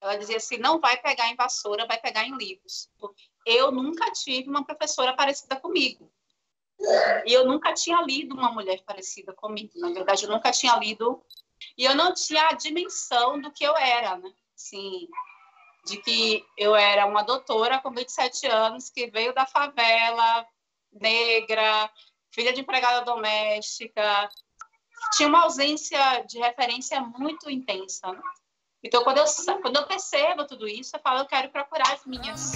Ela dizia assim, não vai pegar em vassoura, vai pegar em livros. Eu nunca tive uma professora parecida comigo. E eu nunca tinha lido uma mulher parecida comigo. Na verdade, eu nunca tinha lido. E eu não tinha a dimensão do que eu era, né? Assim, de que eu era uma doutora com 27 anos, que veio da favela, negra, filha de empregada doméstica. Tinha uma ausência de referência muito intensa, né? Então, quando eu percebo tudo isso, eu falo, eu quero procurar as minhas.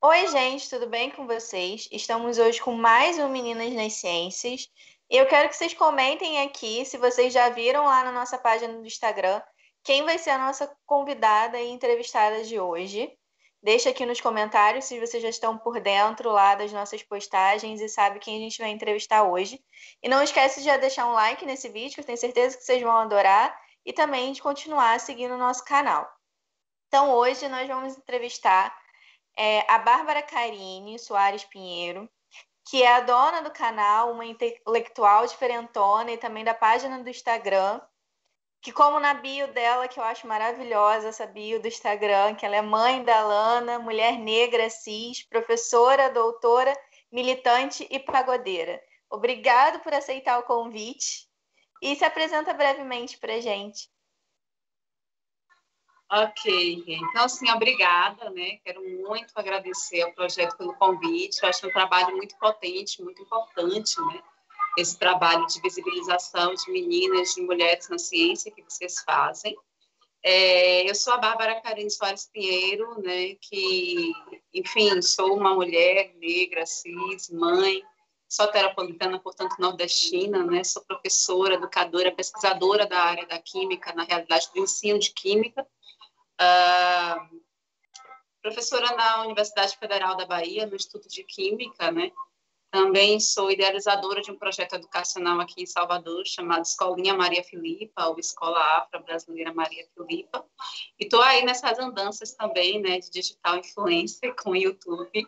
Oi, gente, tudo bem com vocês? Estamos hoje com mais um Meninas nas Ciências. E eu quero que vocês comentem aqui, se vocês já viram lá na nossa página do Instagram, quem vai ser a nossa convidada e entrevistada de hoje. Deixa aqui nos comentários se vocês já estão por dentro lá das nossas postagens e sabe quem a gente vai entrevistar hoje. E não esquece de já deixar um like nesse vídeo, que eu tenho certeza que vocês vão adorar, e também de continuar seguindo o nosso canal. Então, hoje nós vamos entrevistar a Bárbara Carine Soares Pinheiro, que é a dona do canal, uma intelectual diferentona e também da página do Instagram, que como na bio dela, que eu acho maravilhosa essa bio do Instagram, que ela é mãe da Lana, mulher negra, cis, professora, doutora, militante e pagodeira. Obrigado por aceitar o convite e se apresenta brevemente para a gente. Ok, então, assim, obrigada, né? Quero muito agradecer ao projeto pelo convite. Eu acho um trabalho muito potente, muito importante, né? Esse trabalho de visibilização de meninas, de mulheres na ciência que vocês fazem. Eu sou a Bárbara Carine Soares Pinheiro, né? Que, enfim, sou uma mulher negra, cis, mãe, soteropolitana, portanto, nordestina, né? Sou professora, educadora, pesquisadora da área da química, na realidade, do ensino de química. Professora na Universidade Federal da Bahia, no Instituto de Química, né? Também sou idealizadora de um projeto educacional aqui em Salvador, chamado Escolinha Maria Filipa, ou Escola Afro-Brasileira Maria Filipa. E estou aí nessas andanças também, né, de digital influencer com o YouTube,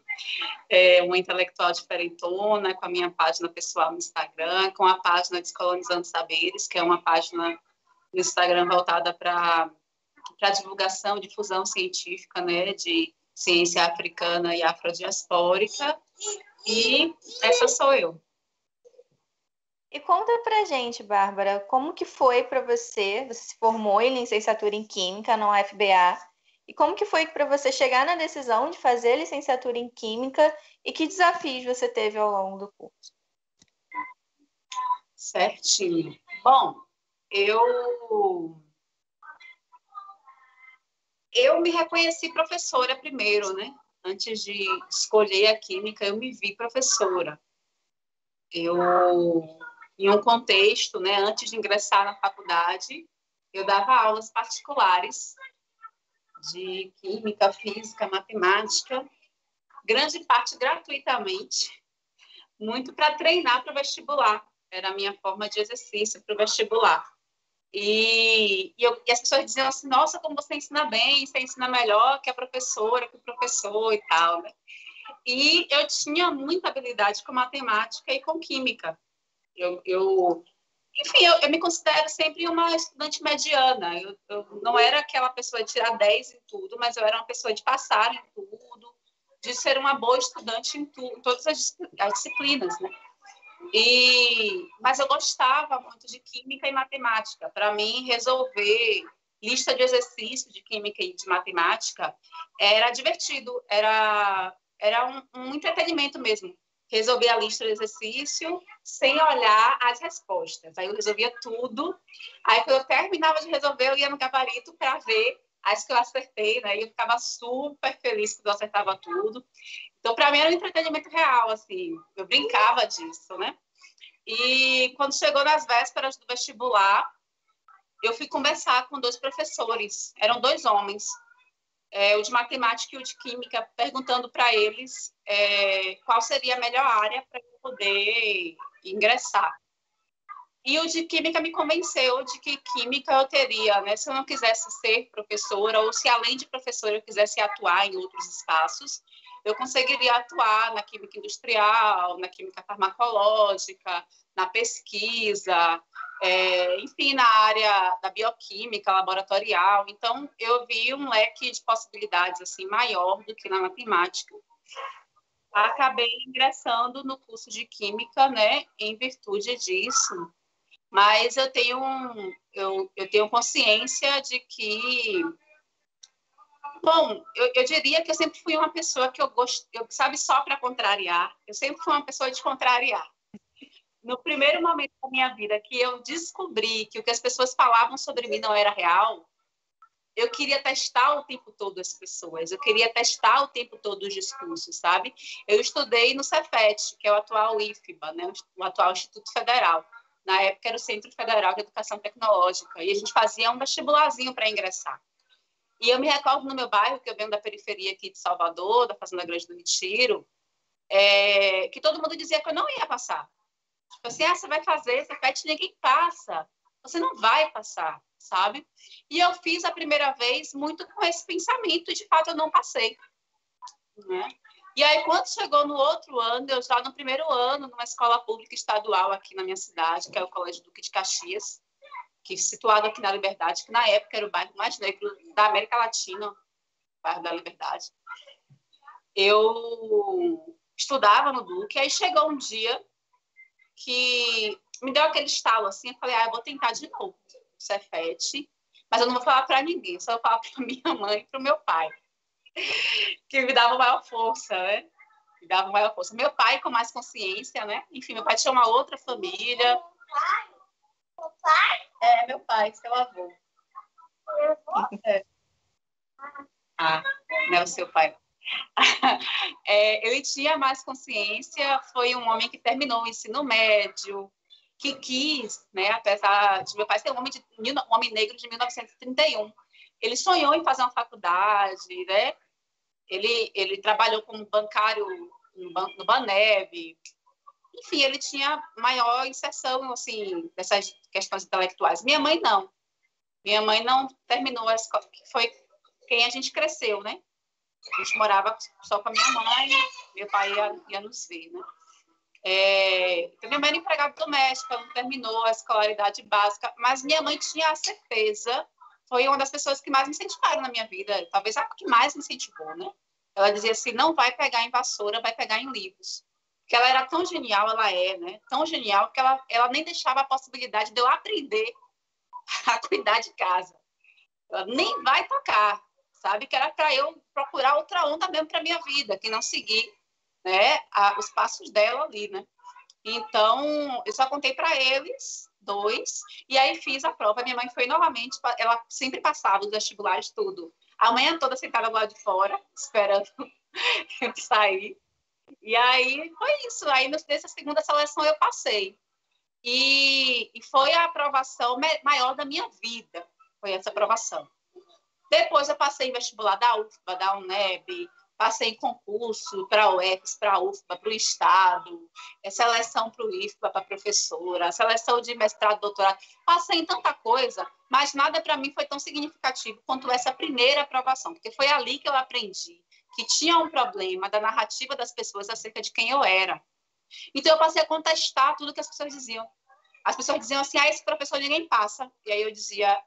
uma intelectual diferentona, com a minha página pessoal no Instagram, com a página Descolonizando Saberes, que é uma página no Instagram voltada para divulgação e difusão científica, né, de ciência africana e afrodiaspórica. E essa sou eu. E conta pra gente, Bárbara, como que foi para você? Você se formou em licenciatura em Química na UFBA. E como que foi para você chegar na decisão de fazer licenciatura em Química e que desafios você teve ao longo do curso? Certinho. Bom, eu me reconheci professora primeiro, né? Antes de escolher a química, eu me vi professora. Em um contexto, né, antes de ingressar na faculdade, eu dava aulas particulares de química, física, matemática, grande parte gratuitamente, muito para treinar para o vestibular. Era a minha forma de exercício para o vestibular. E as pessoas diziam assim, nossa, como você ensina bem, você ensina melhor que a professora, que o professor e tal, né? E eu tinha muita habilidade com matemática e com química. Enfim, eu me considero sempre uma estudante mediana. Eu não era aquela pessoa de tirar 10 em tudo, mas eu era uma pessoa de passar em tudo, de ser uma boa estudante em todas as disciplinas, né? Mas eu gostava muito de química e matemática. Para mim, resolver lista de exercícios de química e de matemática era divertido, era um entretenimento mesmo. Resolvia a lista de exercício sem olhar as respostas. Aí eu resolvia tudo. Aí, quando eu terminava de resolver, eu ia no gabarito para ver as que eu acertei, né? E eu ficava super feliz quando eu acertava tudo. Então, para mim, era um entretenimento real, assim. Eu brincava disso, né? E quando chegou nas vésperas do vestibular, eu fui conversar com 2 professores. Eram 2 homens, o de matemática e o de química, perguntando para eles qual seria a melhor área para eu poder ingressar. E o de química me convenceu de que química eu teria, né? Se eu não quisesse ser professora, ou se além de professora eu quisesse atuar em outros espaços, eu conseguiria atuar na química industrial, na química farmacológica, na pesquisa, enfim, na área da bioquímica laboratorial. Então, eu vi um leque de possibilidades assim maior do que na matemática. Acabei ingressando no curso de química, né, em virtude disso. Mas eu tenho consciência de que, bom, eu diria que eu sempre fui uma pessoa que sabe, só para contrariar. Eu sempre fui uma pessoa de contrariar. No primeiro momento da minha vida que eu descobri que o que as pessoas falavam sobre mim não era real, eu queria testar o tempo todo as pessoas, eu queria testar o tempo todo os discursos, sabe? Eu estudei no Cefet, que é o atual IFBA, né? O atual Instituto Federal. Na época era o Centro Federal de Educação Tecnológica, e a gente fazia um vestibularzinho para ingressar. E eu me recordo no meu bairro, que eu venho da periferia aqui de Salvador, da Fazenda Grande do Retiro, que todo mundo dizia que eu não ia passar. Tipo assim, você vai fazer, Cefet, ninguém passa. Você não vai passar, sabe? E eu fiz a primeira vez muito com esse pensamento, e de fato eu não passei, né? E aí, quando chegou no outro ano, eu já no primeiro ano, numa escola pública estadual aqui na minha cidade, que é o Colégio Duque de Caxias, que é situado aqui na Liberdade, que na época era o bairro mais negro da América Latina, o bairro da Liberdade. Eu estudava no Duque, aí chegou um dia que me deu aquele estalo assim, eu falei, eu vou tentar de novo, Cefet, mas eu não vou falar para ninguém, só vou falar para minha mãe e para o meu pai, que me dava maior força, né? Me dava maior força. Meu pai com mais consciência, né? Enfim, meu pai tinha uma outra família. Meu pai? Meu pai, seu avô. Não é o seu pai. Ele tinha mais consciência, foi um homem que terminou o ensino médio, que quis, né, apesar de meu pai ser um homem negro de 1931, ele sonhou em fazer uma faculdade, né? Ele trabalhou como bancário no Baneb, enfim, ele tinha maior inserção assim nessas questões intelectuais. Minha mãe não terminou a escola, que foi quem a gente cresceu, né? A gente morava só com a minha mãe, meu pai ia nos ver, né? Então, minha mãe era empregada doméstica, não terminou a escolaridade básica, mas minha mãe tinha a certeza, foi uma das pessoas que mais me incentivaram na minha vida, talvez a que mais me incentivou, né? Ela dizia assim, não vai pegar em vassoura, vai pegar em livros. Porque ela era tão genial, ela né? Tão genial que ela nem deixava a possibilidade de eu aprender a cuidar de casa. Ela nem vai tocar, sabe? Que era para eu procurar outra onda mesmo para minha vida, que não seguir, né, os passos dela ali, né? Então, eu só contei para eles dois, e aí fiz a prova. Minha mãe foi novamente, ela sempre passava os vestibulares, tudo. A manhã toda sentada lá de fora, esperando eu sair. E aí foi isso. Aí, nessa segunda seleção, eu passei. E foi a aprovação maior da minha vida, foi essa aprovação. Depois eu passei em vestibular da UFBA, da UNEB, passei em concurso para a UFES, para a UFBA, para o Estado, seleção para o IFBA, para a professora, seleção de mestrado, doutorado. Passei em tanta coisa, mas nada para mim foi tão significativo quanto essa primeira aprovação, porque foi ali que eu aprendi que tinha um problema da narrativa das pessoas acerca de quem eu era. Então, eu passei a contestar tudo que as pessoas diziam. As pessoas diziam assim, esse professor ninguém passa. E aí eu dizia,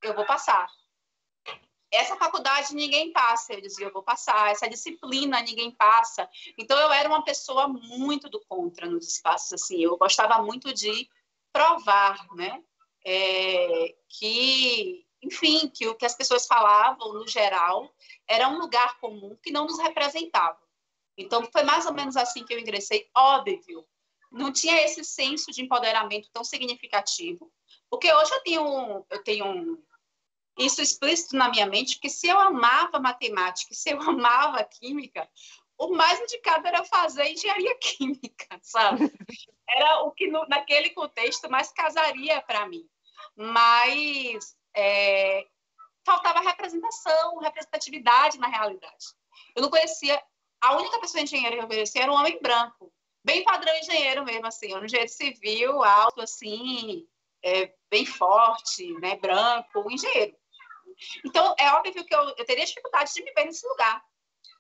eu vou passar. Essa faculdade ninguém passa. Eu dizia, eu vou passar. Essa disciplina ninguém passa. Então, eu era uma pessoa muito do contra nos espaços. Assim, eu gostava muito de provar, né? Que, enfim, que o que as pessoas falavam, no geral, era um lugar comum que não nos representava. Então, foi mais ou menos assim que eu ingressei. Óbvio, não tinha esse senso de empoderamento tão significativo, porque hoje eu tenho isso explícito na minha mente, que se eu amava matemática, se eu amava química, o mais indicado era fazer engenharia química, sabe? Era o que, naquele contexto, mais casaria para mim. Mas faltava representatividade na realidade. Eu não conhecia... A única pessoa engenheira que eu conhecia era um homem branco, bem padrão engenheiro mesmo, assim, um engenheiro civil, alto, assim, bem forte, né, branco, um engenheiro. Então, é óbvio que eu teria dificuldade de me ver nesse lugar.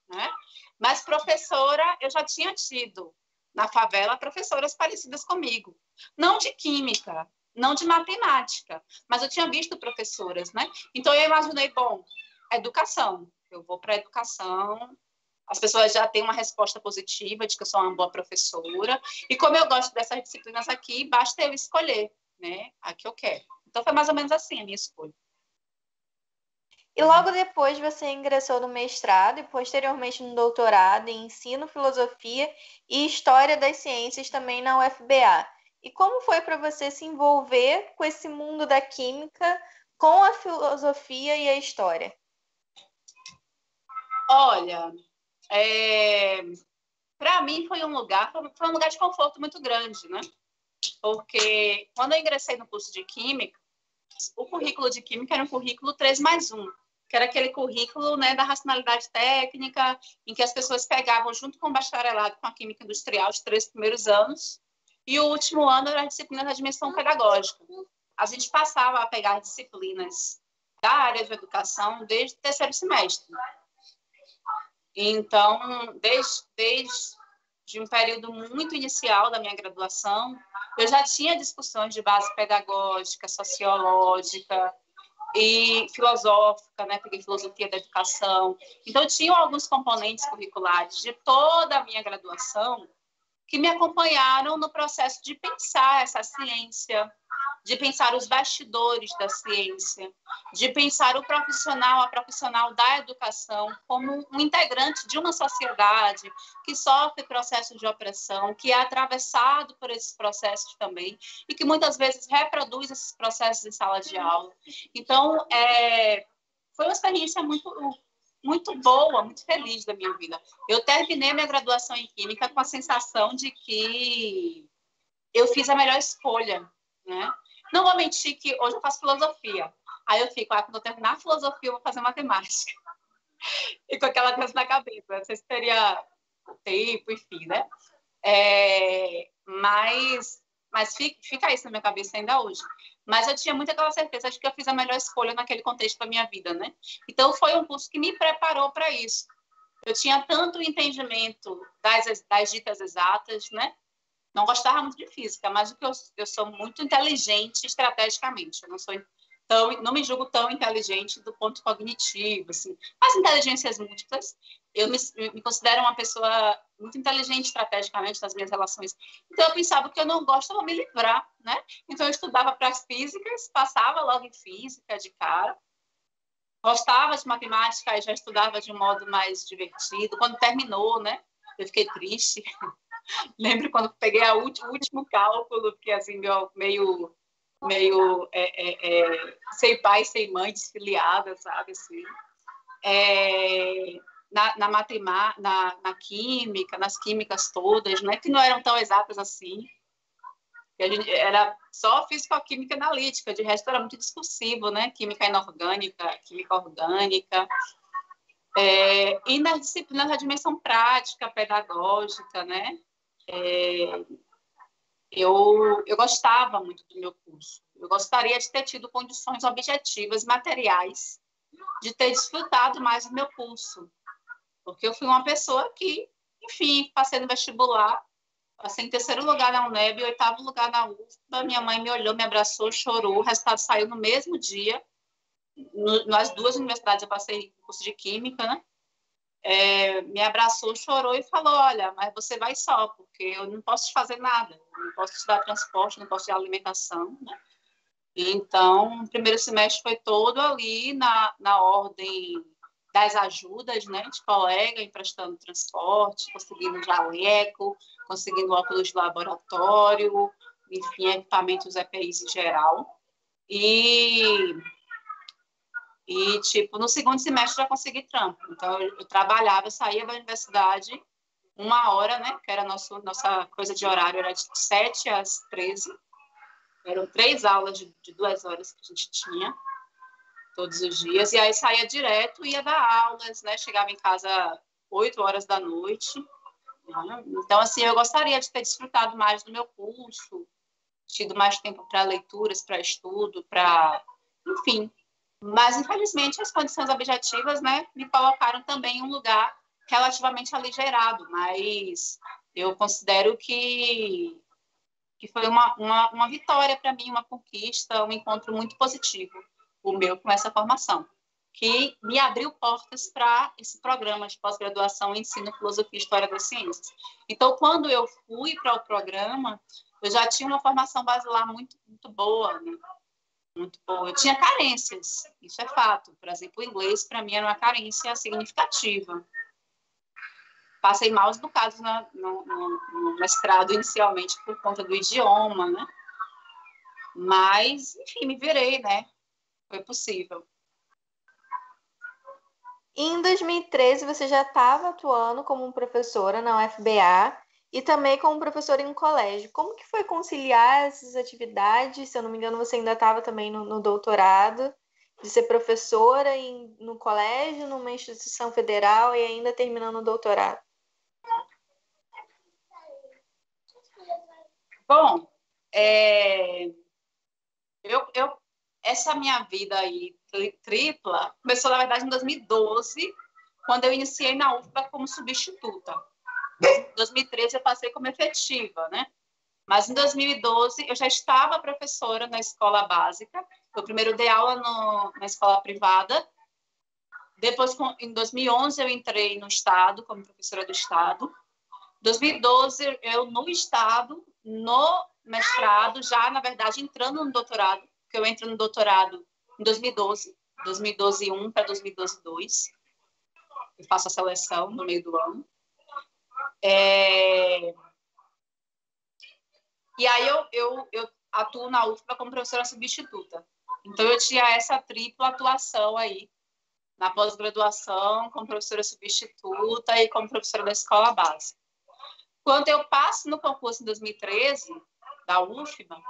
né? Mas professora, eu já tinha tido na favela professoras parecidas comigo. Não de química, não de matemática, mas eu tinha visto professoras, né? Então eu imaginei, bom, educação. Eu vou para a educação, as pessoas já têm uma resposta positiva de que eu sou uma boa professora. E como eu gosto dessas disciplinas aqui, basta eu escolher, né, a que eu quero. Então foi mais ou menos assim a minha escolha. E logo depois você ingressou no mestrado e posteriormente no doutorado em Ensino, Filosofia e História das Ciências também na UFBA. E como foi para você se envolver com esse mundo da química, com a filosofia e a história? Olha, para mim foi um lugar de conforto muito grande, né? Porque quando eu ingressei no curso de Química, o currículo de Química era um currículo 3+1, que era aquele currículo, né, da racionalidade técnica, em que as pessoas pegavam junto com o bacharelado com a Química Industrial os 3 primeiros anos, e o último ano era a disciplina da dimensão pedagógica. A gente passava a pegar disciplinas da área de educação desde o 3º semestre. Então, desde um período muito inicial da minha graduação, eu já tinha discussões de base pedagógica, sociológica e filosófica, né? Peguei filosofia da educação. Então, tinham alguns componentes curriculares de toda a minha graduação que me acompanharam no processo de pensar essa ciência, de pensar os bastidores da ciência, de pensar o profissional, a profissional da educação como um integrante de uma sociedade que sofre processos de opressão, que é atravessado por esses processos também e que muitas vezes reproduz esses processos em sala de aula. Então, foi uma experiência muito boa, muito feliz da minha vida. Eu terminei a minha graduação em Química com a sensação de que eu fiz a melhor escolha, né? Não vou mentir que hoje eu faço filosofia. Aí eu fico, quando eu terminar a filosofia, eu vou fazer matemática. E com aquela coisa na cabeça. Não sei se teria tempo, enfim, né? Mas fica isso na minha cabeça ainda hoje. Mas eu tinha muito aquela certeza de que eu fiz a melhor escolha naquele contexto da minha vida, né? Então, foi um curso que me preparou para isso. Eu tinha tanto entendimento das ditas exatas, né? Não gostava muito de física, mas eu sou muito inteligente estrategicamente. Eu não me julgo tão inteligente do ponto cognitivo, assim. As inteligências múltiplas, eu me considero uma pessoa muito inteligente estrategicamente nas minhas relações. Então, eu pensava que eu não gosto, eu vou me livrar, né? Então, eu estudava para as físicas, passava logo em física de cara. Gostava de matemática e já estudava de um modo mais divertido. Quando terminou, né? Eu fiquei triste. Lembro quando peguei o último cálculo, que assim, meio sem pai, sem mãe, desfiliada, sabe? Assim. Na química, nas químicas todas, né? Que não eram tão exatas assim. Era só físico-química analítica, de resto era muito discursivo, né? Química inorgânica, química orgânica. E nas disciplinas da dimensão prática, pedagógica, né? Eu gostava muito do meu curso. Eu gostaria de ter tido condições objetivas, materiais, de ter desfrutado mais do meu curso. Porque eu fui uma pessoa que, enfim, passei no vestibular, passei em 3º lugar na UNEB, 8º lugar na UFBA, minha mãe me olhou, me abraçou, chorou, o resultado saiu no mesmo dia. Nas 2 universidades eu passei curso de Química, né? Me abraçou, chorou e falou, olha, mas você vai só, porque eu não posso te fazer nada, não posso te dar transporte, não posso te dar alimentação, né? Então, o 1º semestre foi todo ali na ordem das ajudas, né, de colega, emprestando transporte, conseguindo jaleco, conseguindo óculos de laboratório, enfim, equipamentos EPIs em geral. Tipo, no 2º semestre já consegui trampo. Então, eu trabalhava, eu saía da universidade 1 hora, né? Que era nossa coisa de horário, era de 7 às 13. Eram 3 aulas de 2 horas que a gente tinha todos os dias. E aí saía direto, ia dar aulas, né? Chegava em casa 8 horas da noite. Né? Então, assim, eu gostaria de ter desfrutado mais do meu curso, tido mais tempo para leituras, para estudo, enfim. Mas, infelizmente, as condições objetivas, né, me colocaram também em um lugar relativamente aligerado, mas eu considero que foi uma vitória para mim, uma conquista, um encontro muito positivo, o meu com essa formação, que me abriu portas para esse programa de pós-graduação em Ensino, Filosofia e História das Ciências. Então, quando eu fui para o programa, eu já tinha uma formação basilar muito, muito boa, né? Muito boa. Eu tinha carências, isso é fato. Por exemplo, o inglês, para mim, era uma carência significativa. Passei maus bocados no mestrado, inicialmente, por conta do idioma, né? Mas, enfim, me virei, né? Foi possível. Em 2013, você já estava atuando como professora na UFBA e também como professora em um colégio. Como que foi conciliar essas atividades? Se eu não me engano, você ainda estava também no doutorado, de ser professora no colégio, numa instituição federal e ainda terminando o doutorado. Bom, essa minha vida aí tripla começou, na verdade, em 2012, quando eu iniciei na UFBA como substituta. Em 2013 eu passei como efetiva, né? Mas em 2012 eu já estava professora na escola básica. Eu primeiro dei aula na escola privada. Depois, em 2011, eu entrei no Estado, como professora do Estado. Em 2012, eu no Estado, no mestrado, já, na verdade, entrando no doutorado, porque eu entro no doutorado em 2012, 2012-1 para 2012-2. Eu faço a seleção no meio do ano. E aí eu atuo na UFBA como professora substituta. Então, eu tinha essa tripla atuação aí, na pós-graduação, como professora substituta e como professora da escola básica. Quando eu passo no concurso em 2013, da UFBA,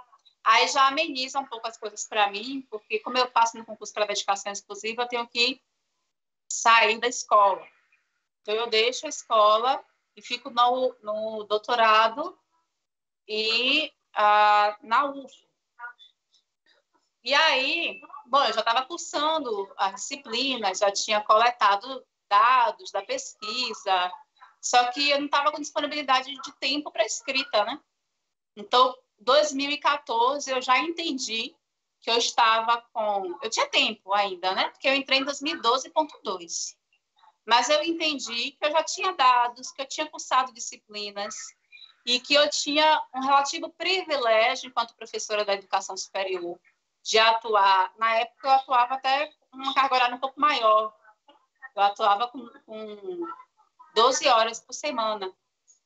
aí já ameniza um pouco as coisas para mim, porque como eu passo no concurso para dedicação exclusiva, eu tenho que sair da escola. Então, eu deixo a escola e fico no doutorado e na UFBA. E aí, bom, eu já estava cursando as disciplinas, já tinha coletado dados da pesquisa, só que eu não estava com disponibilidade de tempo para escrita, né? Então, 2014, eu já entendi que eu estava com... Eu tinha tempo ainda, né? Porque eu entrei em 2012.2. Mas eu entendi que eu já tinha dados, que eu tinha cursado disciplinas e que eu tinha um relativo privilégio, enquanto professora da educação superior, de atuar. Na época, eu atuava até com uma carga horária um pouco maior. Eu atuava com 12 horas por semana.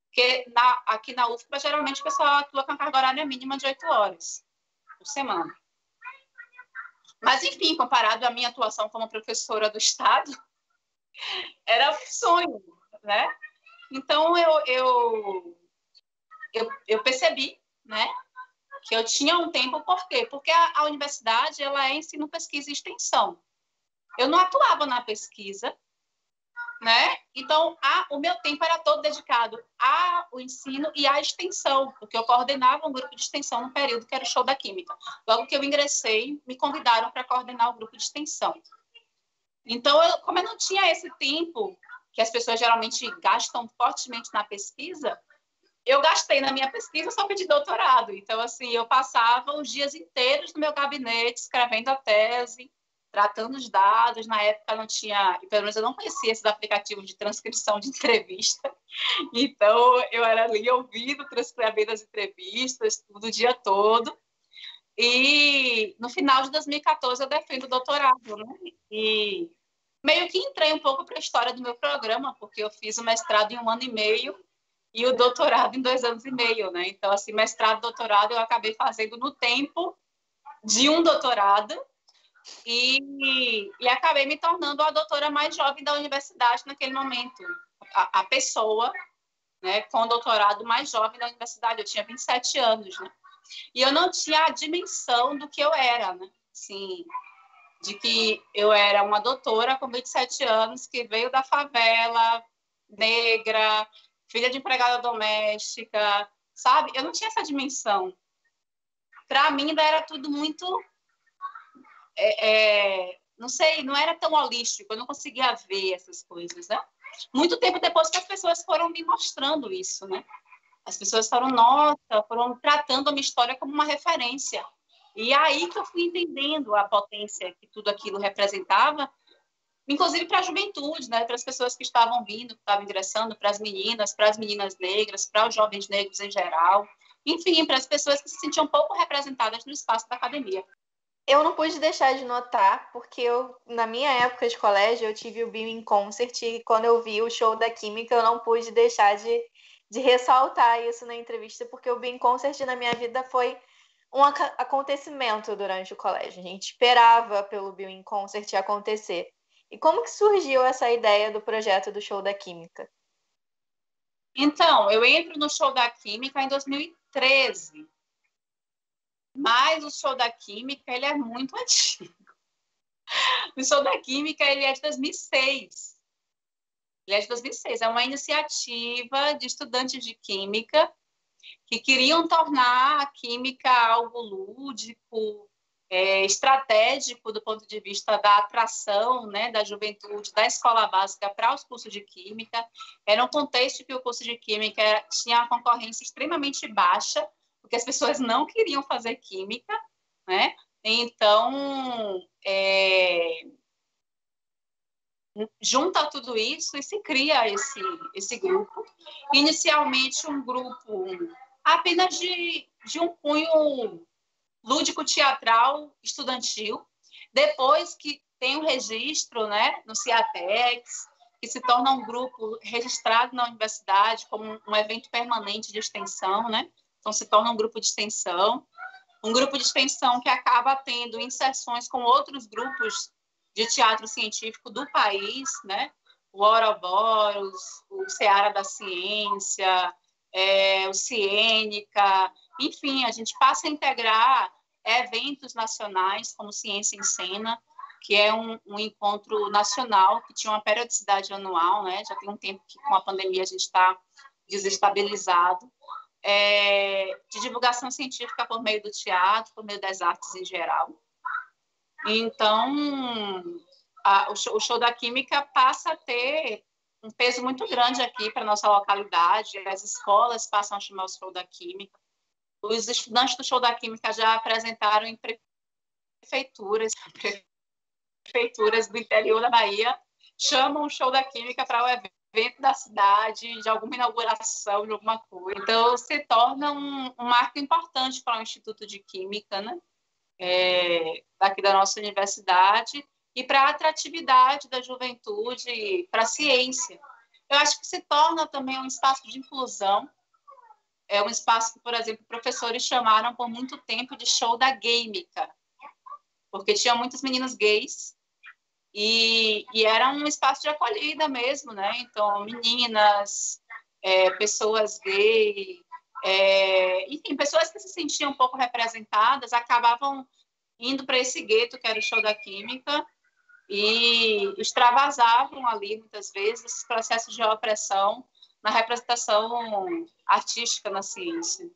Porque aqui na UFBA, geralmente, o pessoal atua com a carga horária mínima de 8 horas por semana. Mas, enfim, comparado à minha atuação como professora do Estado, era um sonho, né? Então, eu percebi, né, que eu tinha um tempo. Por quê? Porque a universidade, ela é ensino, pesquisa e extensão. Eu não atuava na pesquisa, né? Então, o meu tempo era todo dedicado ao ensino e à extensão, porque eu coordenava um grupo de extensão no período que era o show da Química. Logo que eu ingressei, me convidaram para coordenar o grupo de extensão. Então, como eu não tinha esse tempo, que as pessoas geralmente gastam fortemente na pesquisa, eu gastei na minha pesquisa só de doutorado. Então, assim, eu passava os dias inteiros no meu gabinete, escrevendo a tese, tratando os dados. Na época não tinha, pelo menos eu não conhecia esses aplicativos de transcrição de entrevista. Então, eu era ali ouvindo, transcrevendo as entrevistas, tudo o dia todo. E no final de 2014 eu defendo o doutorado, né? E meio que entrei um pouco para a história do meu programa, porque eu fiz o mestrado em 1 ano e meio e o doutorado em 2 anos e meio, né? Então, assim, mestrado, doutorado, eu acabei fazendo no tempo de um doutorado e acabei me tornando a doutora mais jovem da universidade naquele momento. A pessoa, né, com doutorado mais jovem da universidade. Eu tinha 27 anos, né? E eu não tinha a dimensão do que eu era, né? Assim, de que eu era uma doutora com 27 anos que veio da favela, negra, filha de empregada doméstica, sabe? Eu não tinha essa dimensão. Para mim, ainda era tudo muito... não sei, não era tão holístico, eu não conseguia ver essas coisas, né? Muito tempo depois que as pessoas foram me mostrando isso, né? As pessoas foram, nossa, foram tratando a minha história como uma referência. E aí que eu fui entendendo a potência que tudo aquilo representava, inclusive para a juventude, né? Para as pessoas que estavam vindo, que estavam ingressando, para as meninas negras, para os jovens negros em geral, enfim, para as pessoas que se sentiam um pouco representadas no espaço da academia. Eu não pude deixar de notar, porque na minha época de colégio, eu tive o Bio in Concert, e quando eu vi o show da Química, eu não pude deixar de ressaltar isso na entrevista, porque o Bio in Concert na minha vida foi um acontecimento durante o colégio. A gente esperava pelo Bio in Concert acontecer. E como que surgiu essa ideia do projeto do show da Química? Então, eu entro no show da Química em 2013. Mas o show da Química, ele é muito antigo. O show da Química, ele é de 2006. Ele é de 2006. É uma iniciativa de estudantes de Química que queriam tornar a Química algo lúdico, estratégico do ponto de vista da atração, né, da juventude, da escola básica para os cursos de Química. Era um contexto que o curso de Química tinha uma concorrência extremamente baixa, porque as pessoas não queriam fazer Química, né? Então, junta tudo isso e se cria esse grupo. Inicialmente, um grupo apenas de um cunho lúdico-teatral estudantil. Depois que tem um registro, né, no Ciatex, que se torna um grupo registrado na universidade como um evento permanente de extensão, né? Então, se torna um grupo de extensão que acaba tendo inserções com outros grupos de teatro científico do país, né? O Ouroboros, o Seara da Ciência, o Ciênica, enfim, a gente passa a integrar eventos nacionais como Ciência em Cena, que é um encontro nacional que tinha uma periodicidade anual, né? Já tem um tempo que com a pandemia a gente está desestabilizado, de divulgação científica por meio do teatro, por meio das artes em geral. Então, o show da Química passa a ter um peso muito grande aqui para a nossa localidade. As escolas passam a chamar o show da Química. Os estudantes do show da Química já apresentaram em prefeituras do interior da Bahia, chamam o show da Química para o evento da cidade, de alguma inauguração, de alguma coisa. Então, se torna um marco importante para o Instituto de Química, né? Daqui da nossa universidade, e para a atratividade da juventude para a ciência. Eu acho que se torna também um espaço de inclusão, um espaço que, por exemplo, professores chamaram por muito tempo de show da Gaymica, porque tinha muitas meninas gays, e era um espaço de acolhida mesmo, né? Então, meninas, pessoas gays, enfim, pessoas que se sentiam um pouco representadas acabavam indo para esse gueto, que era o show da Química, e extravasavam ali, muitas vezes, esses processos de opressão na representação artística na ciência.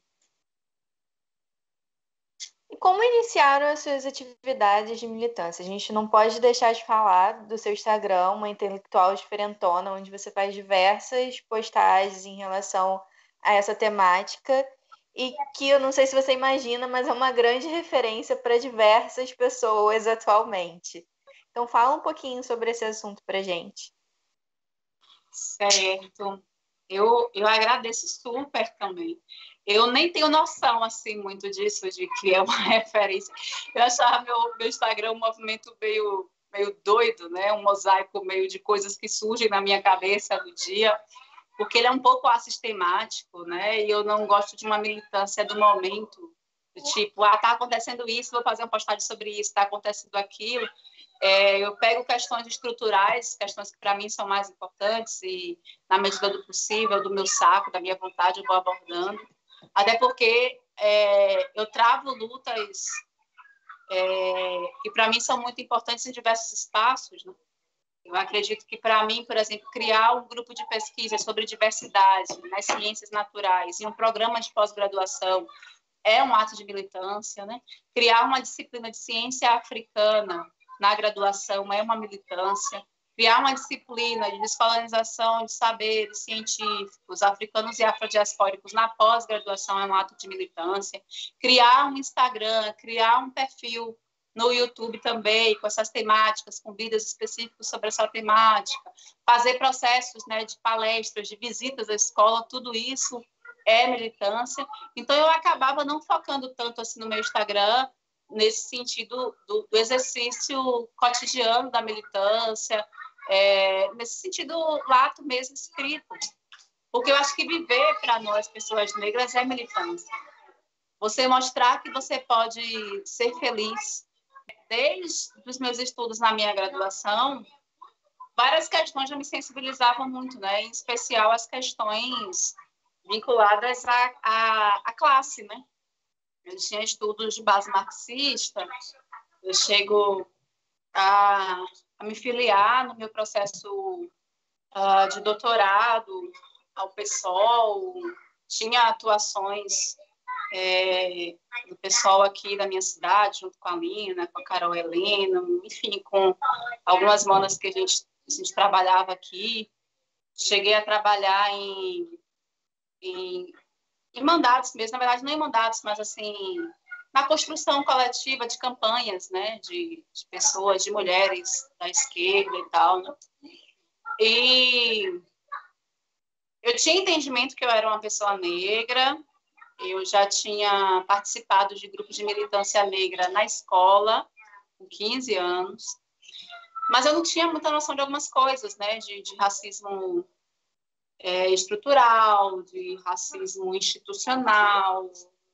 E como iniciaram as suas atividades de militância? A gente não pode deixar de falar do seu Instagram, uma intelectual diferentona, onde você faz diversas postagens em relação a essa temática, e que eu não sei se você imagina, mas é uma grande referência para diversas pessoas atualmente. Então, fala um pouquinho sobre esse assunto para a gente. Certo. Eu agradeço super também. Eu nem tenho noção, assim, muito disso, de que é uma referência. Eu achava meu Instagram um movimento meio doido, né? Um mosaico meio de coisas que surgem na minha cabeça no dia, porque ele é um pouco assistemático, né? E eu não gosto de uma militância do momento, do tipo, tá acontecendo isso, vou fazer uma postagem sobre isso, tá acontecendo aquilo. Eu pego questões estruturais, questões que para mim são mais importantes, e na medida do possível, do meu saco, da minha vontade, eu vou abordando. Até porque eu travo lutas que para mim são muito importantes em diversos espaços, né? Eu acredito que, para mim, por exemplo, criar um grupo de pesquisa sobre diversidade nas ciências naturais e um programa de pós-graduação é um ato de militância, né? Criar uma disciplina de ciência africana na graduação é uma militância. criar uma disciplina de descolonização de saberes científicos africanos e afrodiaspóricos na pós-graduação é um ato de militância, criar um Instagram, criar um perfil no YouTube também, com essas temáticas, com vídeos específicos sobre essa temática, fazer processos, né, de palestras, de visitas à escola, tudo isso é militância. Então, eu acabava não focando tanto assim no meu Instagram, nesse sentido do exercício cotidiano da militância, nesse sentido lato mesmo escrito. Porque eu acho que viver para nós, pessoas negras, é militância. Você mostrar que você pode ser feliz. Desde os meus estudos na minha graduação, várias questões já me sensibilizavam muito, né? Em especial as questões vinculadas à classe, né? Eu tinha estudos de base marxista, eu chego a me filiar no meu processo de doutorado ao PSOL, tinha atuações do pessoal aqui da minha cidade, junto com a Lina, com a Carol Helena, enfim, com algumas manas que a gente trabalhava aqui. Cheguei a trabalhar em mandatos mesmo, na verdade não em mandatos, mas assim, na construção coletiva de campanhas, né, de pessoas, de mulheres da esquerda e tal, né? E eu tinha entendimento que eu era uma pessoa negra, eu já tinha participado de grupos de militância negra na escola, com 15 anos, mas eu não tinha muita noção de algumas coisas, né, de racismo estrutural, de racismo institucional,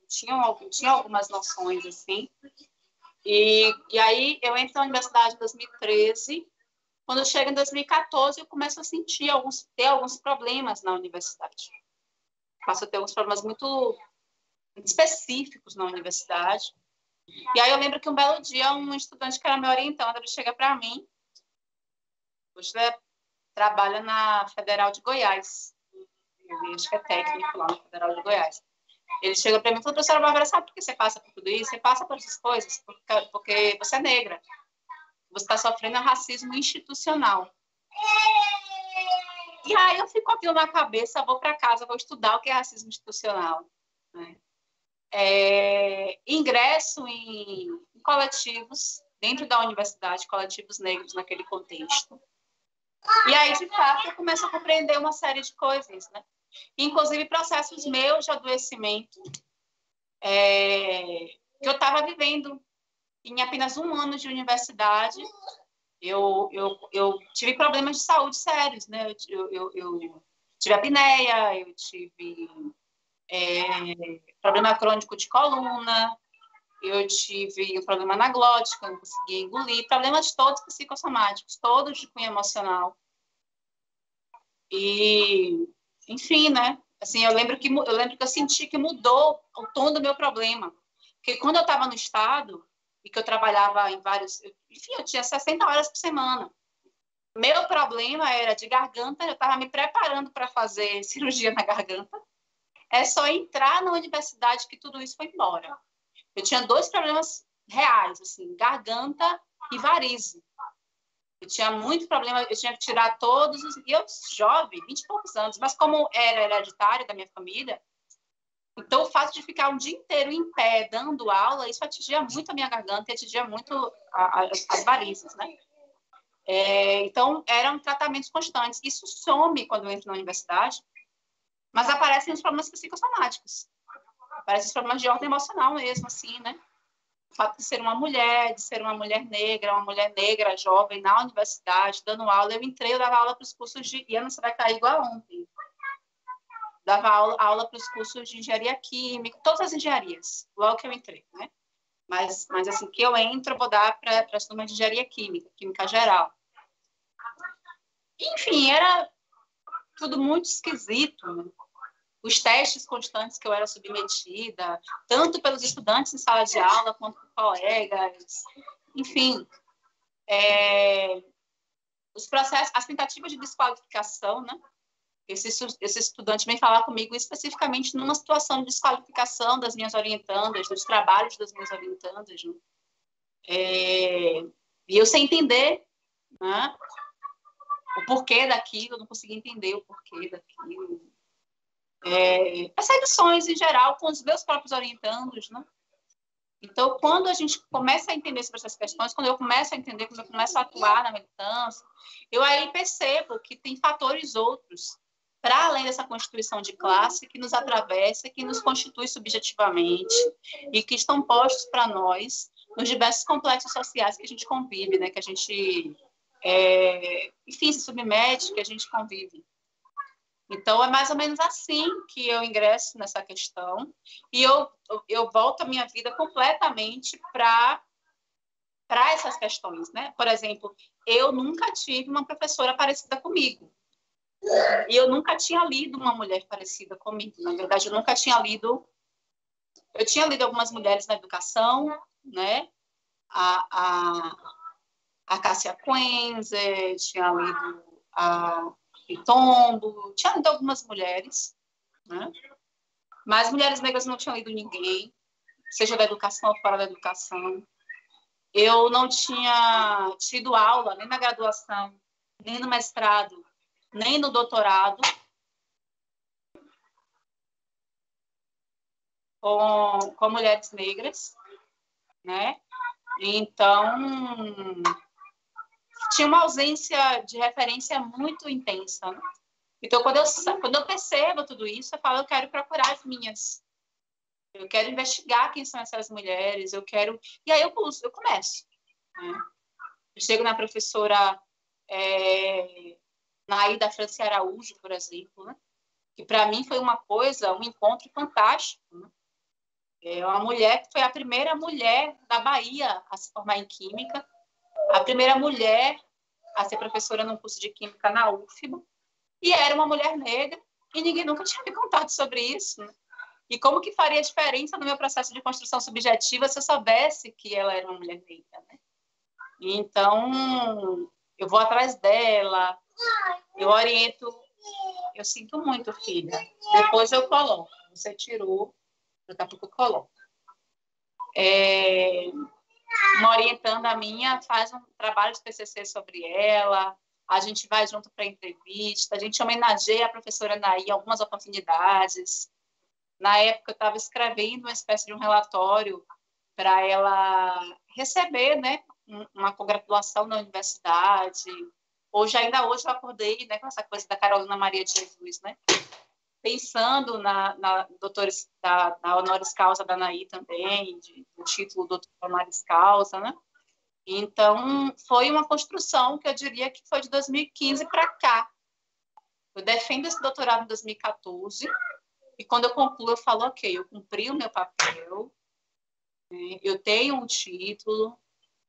tinha algumas noções, assim. E aí eu entro na universidade em 2013, quando eu chego em 2014, eu começo a ter alguns problemas na universidade. Passo a ter alguns problemas muito específicos na universidade. E aí eu lembro que um belo dia, um estudante que era meu orientando, ele chega para mim, hoje ele trabalha na Federal de Goiás, ele acho que é técnico lá na Federal de Goiás. Ele chega para mim e falou: professora Bárbara, sabe por que você passa por tudo isso? Você passa por essas coisas porque você é negra. Você está sofrendo racismo institucional. E aí eu fico com aquilo na cabeça, vou para casa, vou estudar o que é racismo institucional. Né? Ingresso em coletivos dentro da universidade, coletivos negros naquele contexto. E aí, de fato, eu começo a compreender uma série de coisas, né? Inclusive processos meus de adoecimento que eu estava vivendo em apenas um ano de universidade. Eu tive problemas de saúde sérios, né? Eu tive apneia, eu tive problema crônico de coluna, eu tive um problema na glote, que eu não conseguia engolir, problemas todos psicossomáticos, todos de cunho emocional. E, enfim, né? Assim, eu lembro que eu senti que mudou o tom do meu problema. Porque quando eu estava no estado, e que eu trabalhava em vários... Enfim, eu tinha 60 horas por semana. Meu problema era de garganta, eu estava me preparando para fazer cirurgia na garganta. É só entrar na universidade que tudo isso foi embora. Eu tinha 2 problemas reais, assim, garganta e varize. Eu tinha muito problema, eu tinha que tirar todos os... E eu, jovem, 20 e poucos anos, mas como era hereditário da minha família, então o fato de ficar um dia inteiro em pé, dando aula, isso atingia muito a minha garganta e atingia muito as varizes, né? Então, eram tratamentos constantes. Isso some quando eu entro na universidade, mas aparecem os problemas psicossomáticos. Aparecem os problemas de ordem emocional mesmo, assim, né? O fato de ser uma mulher negra, jovem, na universidade, dando aula. Eu dava aula para os cursos de... E Ana, você vai cair igual ontem. Dava aula para os cursos de engenharia química, todas as engenharias, logo que eu entrei, né? Mas assim, que eu entro, eu vou dar para as turmas de engenharia química, química geral. Enfim, era tudo muito esquisito, né? Os testes constantes que eu era submetida, tanto pelos estudantes em sala de aula, quanto por colegas, enfim. Os processos, as tentativas de desqualificação, né? Esse estudante vem falar comigo especificamente numa situação de desqualificação das minhas orientandas, dos trabalhos das minhas orientandas, né? E eu sem entender, né? o porquê daquilo, eu não conseguia entender o porquê daquilo. Perseguições em geral com os meus próprios orientandos, né? Então, quando a gente começa a entender sobre essas questões, quando eu começo a entender, quando eu começo a atuar na militância, eu aí percebo que tem fatores outros, para além dessa constituição de classe, que nos atravessa, que nos constitui subjetivamente e que estão postos para nós nos diversos complexos sociais que a gente convive, né? Que a gente, enfim, se submete, que a gente convive. Então, é mais ou menos assim que eu ingresso nessa questão e eu volto a minha vida completamente para essas questões, né? Por exemplo, eu nunca tive uma professora parecida comigo. E eu nunca tinha lido uma mulher parecida comigo. Na verdade, eu nunca tinha lido... Eu tinha lido algumas mulheres na educação, né? A Cássia Quenzer, tinha lido a Pitombo, tinha lido algumas mulheres, né? Mas mulheres negras não tinham lido ninguém, seja da educação ou fora da educação. Eu não tinha tido aula nem na graduação, nem no mestrado, nem no doutorado com mulheres negras, né? Então, tinha uma ausência de referência muito intensa, né? Então, quando eu percebo tudo isso, eu falo, eu quero procurar as minhas. Eu quero investigar quem são essas mulheres, eu quero... E aí eu começo. Né? Eu chego na professora Naída Franci Araújo, por exemplo, né? Que para mim foi uma coisa, um encontro fantástico. Né? É uma mulher que foi a primeira mulher da Bahia a se formar em Química, a primeira mulher a ser professora num curso de Química na UFBA, e era uma mulher negra, e ninguém nunca tinha me contado sobre isso. Né? E como que faria diferença no meu processo de construção subjetiva se eu soubesse que ela era uma mulher negra, né? Então, eu vou atrás dela, eu oriento, eu sinto muito, filha. Depois eu coloco. Você tirou, daqui a pouco eu coloco. Uma orientanda minha faz um trabalho de TCC sobre ela, a gente vai junto para entrevista, a gente homenageia a professora Naí em algumas oportunidades. Na época, eu estava escrevendo uma espécie de um relatório para ela receber, né, uma congratulação na universidade. Ainda hoje, eu acordei, né, com essa coisa da Carolina Maria de Jesus, né, pensando na doutores, na honoris causa da Naí também, do título doutor honoris causa, né? Então, foi uma construção que eu diria que foi de 2015 para cá. Eu defendo esse doutorado em 2014, e quando eu concluo, eu falo, ok, eu cumpri o meu papel, né? Eu tenho um título,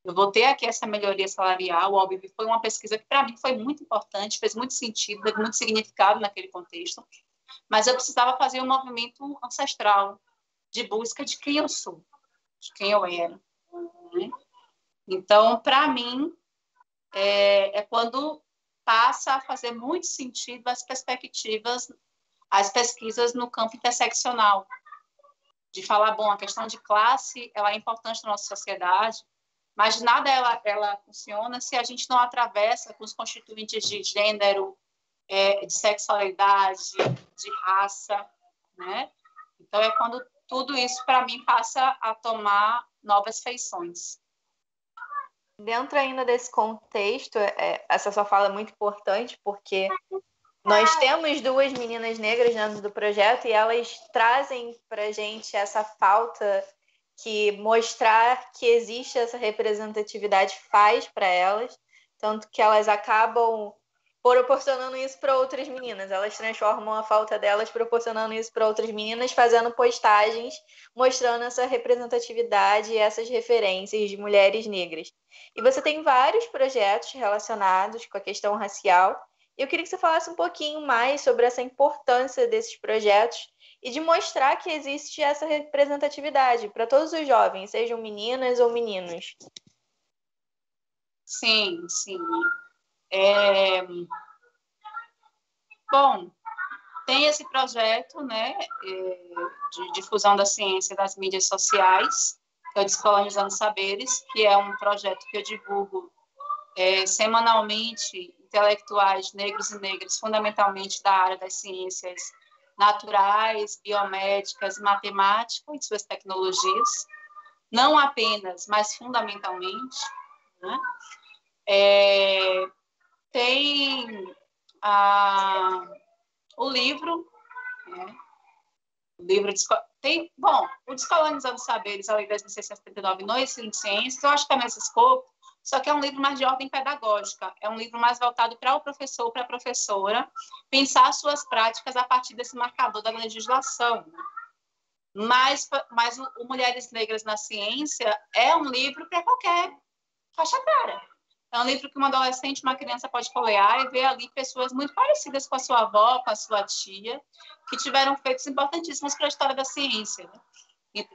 eu vou ter aqui essa melhoria salarial. O ALBIB foi uma pesquisa que, para mim, foi muito importante, fez muito sentido, teve muito significado naquele contexto, mas eu precisava fazer um movimento ancestral de busca de quem eu sou, de quem eu era. Né? Então, para mim, é quando passa a fazer muito sentido as perspectivas, as pesquisas no campo interseccional, de falar, bom, a questão de classe ela é importante na nossa sociedade, mas de nada ela funciona se a gente não atravessa com os constituintes de gênero, de sexualidade, de raça, né? Então, é quando tudo isso, para mim, passa a tomar novas feições. Dentro ainda desse contexto, essa sua fala é muito importante, porque nós temos duas meninas negras dentro do projeto e elas trazem para a gente essa falta que mostrar que existe essa representatividade faz para elas, tanto que elas acabam proporcionando isso para outras meninas. Elas transformam a falta delas proporcionando isso para outras meninas, fazendo postagens mostrando essa representatividade e essas referências de mulheres negras. E você tem vários projetos relacionados com a questão racial. Eu queria que você falasse um pouquinho mais sobre essa importância desses projetos e de mostrar que existe essa representatividade para todos os jovens, sejam meninas ou meninos. Sim, sim. Bom, tem esse projeto, né, de difusão da ciência das mídias sociais, que é o Descolonizando Saberes, que é um projeto que eu divulgo semanalmente intelectuais negros e negras, fundamentalmente da área das ciências naturais, biomédicas, matemáticas e suas tecnologias, não apenas, mas fundamentalmente, né? Tem o livro, né? O livro tem, bom, o Descolonizando Saberes, a Lei 10.679, no ensino de ciências, eu acho que é nesse escopo, só que é um livro mais de ordem pedagógica, é um livro mais voltado para o professor, para a professora, pensar suas práticas a partir desse marcador da legislação, né? Mas o Mulheres Negras na Ciência é um livro para qualquer faixa etária. É um livro que uma adolescente, uma criança pode folhear e ver ali pessoas muito parecidas com a sua avó, com a sua tia, que tiveram feitos importantíssimos para a história da ciência, né?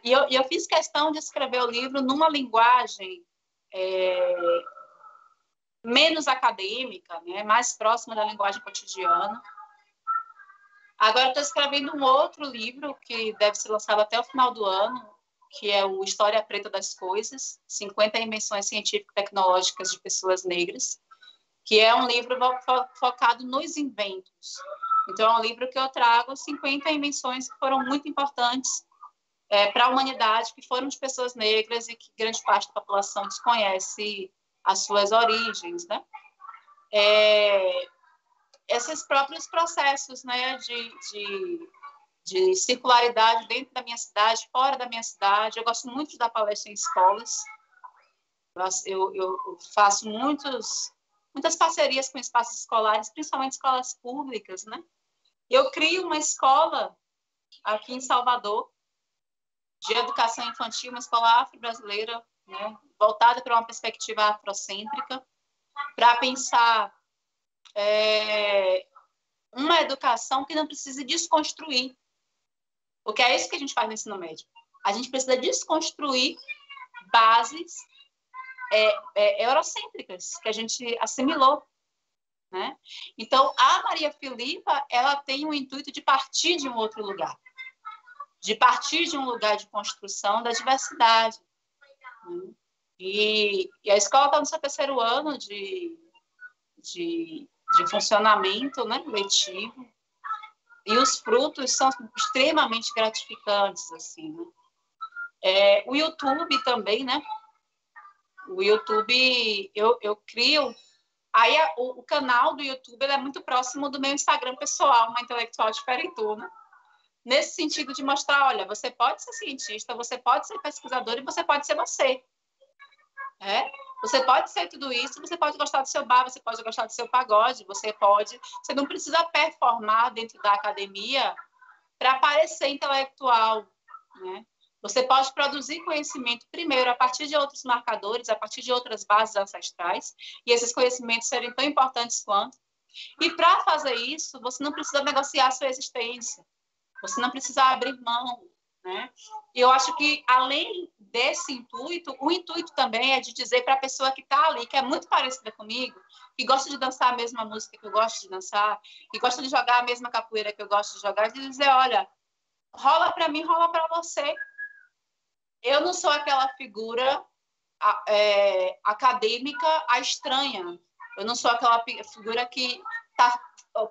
E eu fiz questão de escrever o livro numa linguagem menos acadêmica, né? Mais próxima da linguagem cotidiana. Agora estou escrevendo um outro livro que deve ser lançado até o final do ano, que é o História Preta das Coisas, 50 invenções científico-tecnológicas de pessoas negras, que é um livro focado nos inventos. Então, é um livro que eu trago 50 invenções que foram muito importantes para a humanidade, que foram de pessoas negras e que grande parte da população desconhece as suas origens, né? Esses próprios processos, né, de circularidade dentro da minha cidade, fora da minha cidade. Eu gosto muito de dar palestra em escolas. Eu faço muitas parcerias com espaços escolares, principalmente escolas públicas, né? Eu crio uma escola aqui em Salvador de educação infantil, uma escola afro-brasileira, né, voltada para uma perspectiva afrocêntrica, para pensar uma educação que não precise desconstruir. Porque é isso que a gente faz no ensino médio. A gente precisa desconstruir bases eurocêntricas que a gente assimilou, né? Então, a Maria Filipa, ela tem o intuito de partir de um outro lugar, de partir de um lugar de construção da diversidade, né? E a escola está no seu terceiro ano de funcionamento, né, letivo, e os frutos são extremamente gratificantes, assim, né? O YouTube também, né? O YouTube, eu crio... Aí, o canal do YouTube ele é muito próximo do meu Instagram pessoal, uma intelectual diferentona, nesse sentido de mostrar, olha, você pode ser cientista, você pode ser pesquisador e você pode ser você. Você pode ser tudo isso, você pode gostar do seu bar, você pode gostar do seu pagode, você não precisa performar dentro da academia para parecer intelectual, né? Você pode produzir conhecimento primeiro a partir de outros marcadores, a partir de outras bases ancestrais, e esses conhecimentos serem tão importantes quanto. E para fazer isso, você não precisa negociar a sua existência, você não precisa abrir mão, né? E eu acho que, além desse intuito, o intuito também é de dizer para a pessoa que está ali, que é muito parecida comigo, que gosta de dançar a mesma música que eu gosto de dançar, que gosta de jogar a mesma capoeira que eu gosto de jogar, de dizer, olha, rola para mim, rola para você. Eu não sou aquela figura acadêmica a estranha. Eu não sou aquela figura que está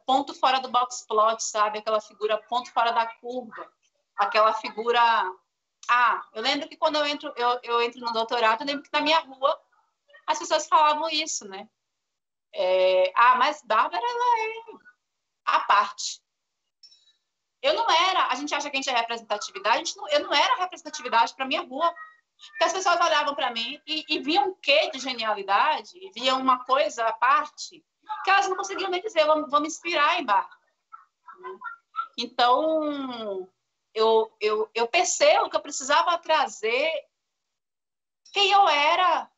ponto fora do box plot, sabe? Aquela figura ponto fora da curva. Aquela figura... eu lembro que quando eu entro no doutorado, eu lembro que na minha rua as pessoas falavam isso, né? Mas Bárbara, ela é à parte. Eu não era... A gente acha que a gente é representatividade, eu não era representatividade para minha rua. Porque as pessoas olhavam para mim e viam um quê de genialidade, e viam uma coisa à parte, que elas não conseguiam nem dizer, vou me inspirar em Bárbara. Então... Eu percebo que eu precisava trazer quem eu era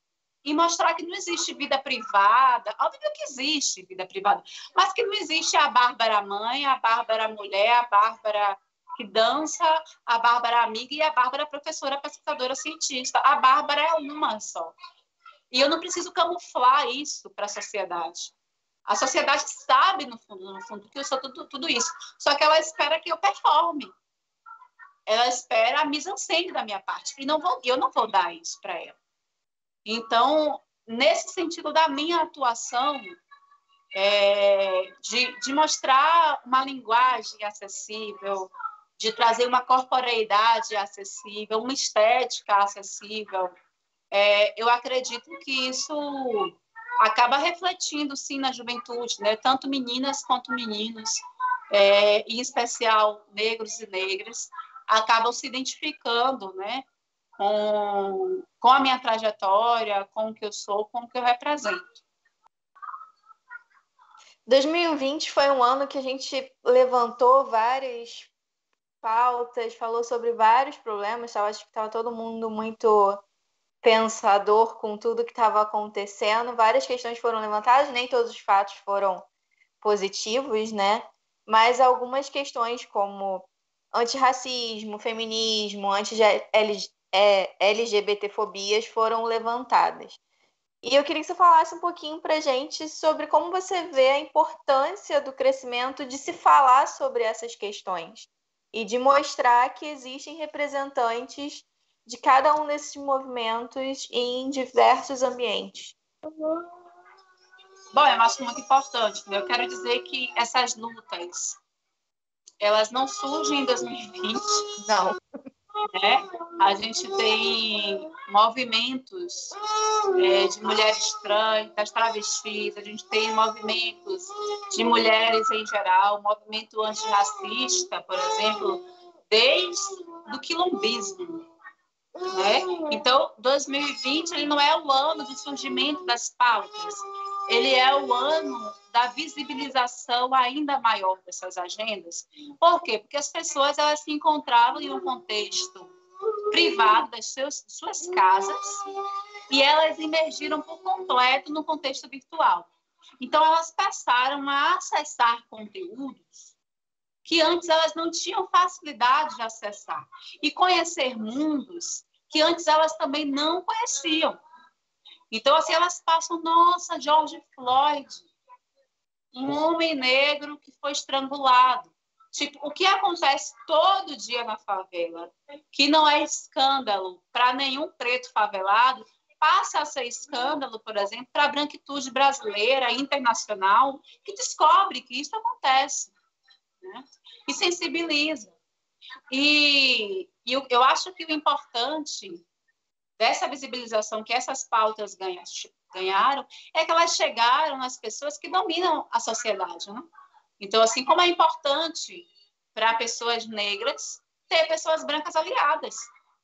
e mostrar que não existe vida privada. Óbvio que existe vida privada, mas que não existe a Bárbara mãe, a Bárbara mulher, a Bárbara que dança, a Bárbara amiga e a Bárbara professora, pesquisadora, cientista. A Bárbara é uma só. E eu não preciso camuflar isso para a sociedade. A sociedade sabe, no fundo, que eu sou tudo isso. Só que ela espera que eu performe. Ela espera a mise-en-scène da minha parte. E eu não vou dar isso para ela. Então, nesse sentido da minha atuação, de mostrar uma linguagem acessível, de trazer uma corporeidade acessível, uma estética acessível. Eu acredito que isso acaba refletindo, sim, na juventude, né? Tanto meninas quanto meninos, em especial negros e negras, acabam se identificando, né? Com a minha trajetória, com o que eu sou, com o que eu represento. 2020 foi um ano que a gente levantou várias pautas, falou sobre vários problemas. Eu acho que estava todo mundo muito pensador com tudo que estava acontecendo. Várias questões foram levantadas, nem todos os fatos foram positivos, né? Mas algumas questões como antirracismo, feminismo, LGBT-fobias foram levantadas. E eu queria que você falasse um pouquinho para a gente sobre como você vê a importância do crescimento de se falar sobre essas questões e de mostrar que existem representantes de cada um desses movimentos em diversos ambientes. Bom, eu acho muito importante, né? Eu quero dizer que essas lutas, elas não surgem em 2020. Não. Né? A gente tem movimentos de mulheres trans, das travestis, a gente tem movimentos de mulheres em geral, movimento antirracista, por exemplo, desde o quilombismo. Né? Então, 2020 ele não é o ano do surgimento das pautas, ele é o ano da visibilização ainda maior dessas agendas. Por quê? Porque as pessoas elas se encontravam em um contexto privado das suas casas e elas emergiram por completo no contexto virtual. Então, elas passaram a acessar conteúdos que antes elas não tinham facilidade de acessar e conhecer mundos que antes elas também não conheciam. Então, assim, elas passam, nossa, George Floyd, um homem negro que foi estrangulado. Tipo, o que acontece todo dia na favela, que não é escândalo para nenhum preto favelado, passa a ser escândalo, por exemplo, para a branquitude brasileira, internacional, que descobre que isso acontece, né? E sensibiliza. E eu acho que o importante dessa visibilização que essas pautas ganharam é que elas chegaram nas pessoas que dominam a sociedade, né? Então, assim como é importante para pessoas negras ter pessoas brancas aliadas,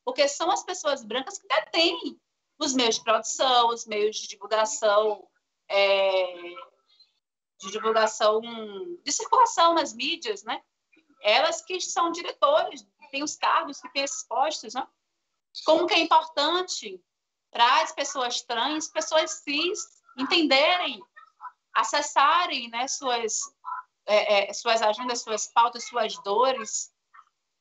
porque são as pessoas brancas que detêm os meios de produção, os meios de divulgação, de circulação nas mídias, né? Elas que são diretores, têm os cargos, que têm esses postos, né? Como que é importante para as pessoas trans, pessoas cis, entenderem, acessarem, né, suas agendas, suas pautas, suas dores,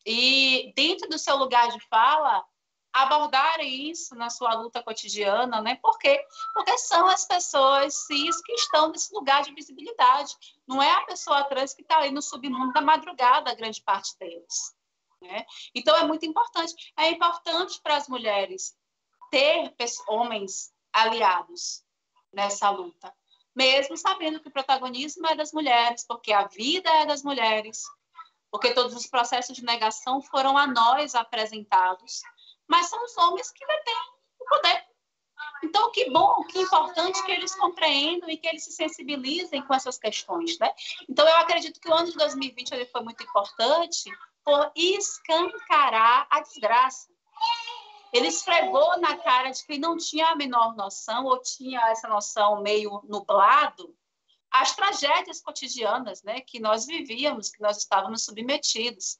e dentro do seu lugar de fala, abordarem isso na sua luta cotidiana, né? Por quê? Porque são as pessoas cis que estão nesse lugar de visibilidade. Não é a pessoa trans que está ali no submundo da madrugada, a grande parte deles. Né? Então, é muito importante. É importante para as mulheres ter homens aliados nessa luta, mesmo sabendo que o protagonismo é das mulheres, porque a vida é das mulheres, porque todos os processos de negação foram a nós apresentados, mas são os homens que detêm o poder. Então, que bom, que importante que eles compreendam e que eles se sensibilizem com essas questões, né? Então, eu acredito que o ano de 2020 ele foi muito importante por escancarar a desgraça. Ele esfregou na cara de quem não tinha a menor noção ou tinha essa noção meio nublado as tragédias cotidianas, né, que nós vivíamos, que nós estávamos submetidos.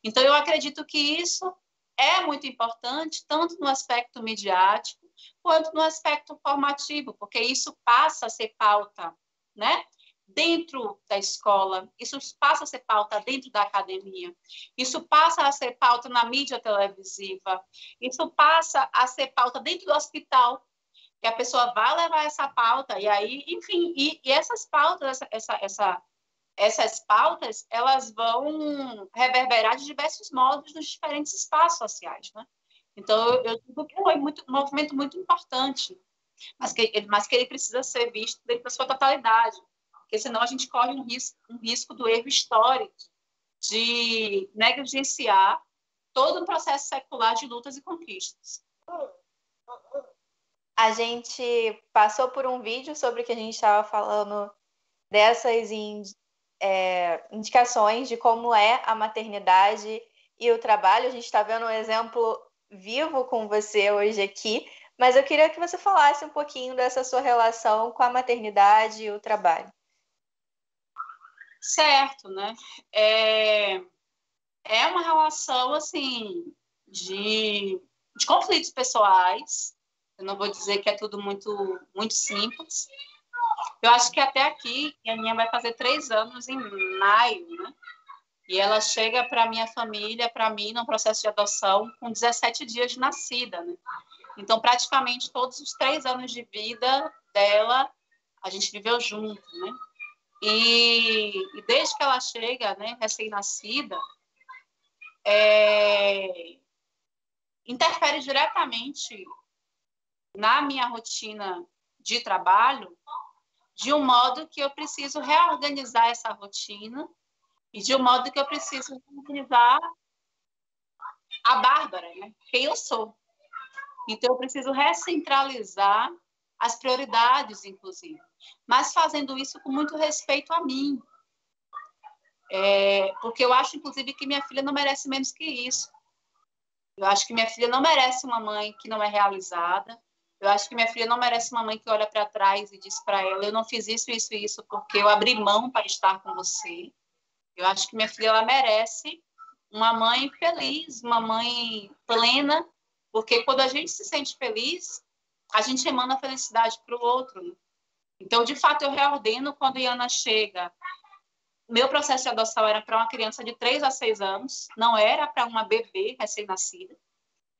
Então, eu acredito que isso é muito importante, tanto no aspecto midiático, quanto no aspecto formativo, porque isso passa a ser pauta, né? Dentro da escola, isso passa a ser pauta dentro da academia, isso passa a ser pauta na mídia televisiva, isso passa a ser pauta dentro do hospital, que a pessoa vai levar essa pauta, e aí, enfim, e essas pautas, essas pautas, elas vão reverberar de diversos modos nos diferentes espaços sociais, né? Então, eu digo que foi um movimento muito importante, mas que ele precisa ser visto dentro da sua totalidade, porque senão a gente corre um risco do erro histórico de negligenciar todo um processo secular de lutas e conquistas. A gente passou por um vídeo sobre o que a gente estava falando dessas indicações de como é a maternidade e o trabalho. A gente está vendo um exemplo vivo com você hoje aqui, mas eu queria que você falasse um pouquinho dessa sua relação com a maternidade e o trabalho. Certo, né? É uma relação, assim, de conflitos pessoais. Eu não vou dizer que é tudo muito, muito simples. Eu acho que até aqui, a minha vai fazer 3 anos em maio, né? E ela chega para a minha família, para mim, no processo de adoção, com 17 dias de nascida, né? Então, praticamente todos os 3 anos de vida dela, a gente viveu junto, né? E desde que ela chega, né, recém-nascida, interfere diretamente na minha rotina de trabalho, de um modo que eu preciso reorganizar essa rotina e de um modo que eu preciso reorganizar a Bárbara, né? Quem eu sou. Então, eu preciso recentralizar as prioridades, inclusive, mas fazendo isso com muito respeito a mim. Porque eu acho, inclusive, que minha filha não merece menos que isso. Eu acho que minha filha não merece uma mãe que não é realizada. Eu acho que minha filha não merece uma mãe que olha para trás e diz para ela: eu não fiz isso, isso e isso porque eu abri mão para estar com você. Eu acho que minha filha ela merece uma mãe feliz, uma mãe plena, porque quando a gente se sente feliz, a gente emana felicidade para o outro. Né? Então, de fato, eu reordeno quando a Iana chega. Meu processo de adoção era para uma criança de 3 a 6 anos, não era para uma bebê recém-nascida.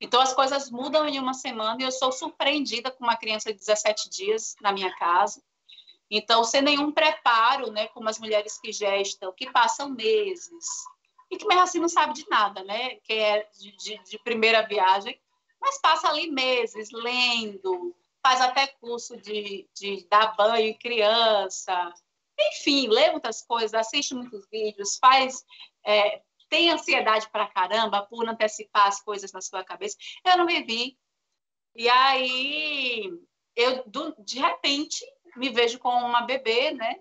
Então, as coisas mudam em uma semana e eu sou surpreendida com uma criança de 17 dias na minha casa. Então, sem nenhum preparo, né, como as mulheres que gestam, que passam meses, e que mesmo assim não sabe de nada, né, que é de primeira viagem, mas passa ali meses lendo, faz até curso de dar banho em criança, enfim, lê muitas coisas, assiste muitos vídeos, tem ansiedade pra caramba por antecipar as coisas na sua cabeça. Eu não vivi. E aí, de repente, me vejo com uma bebê, né,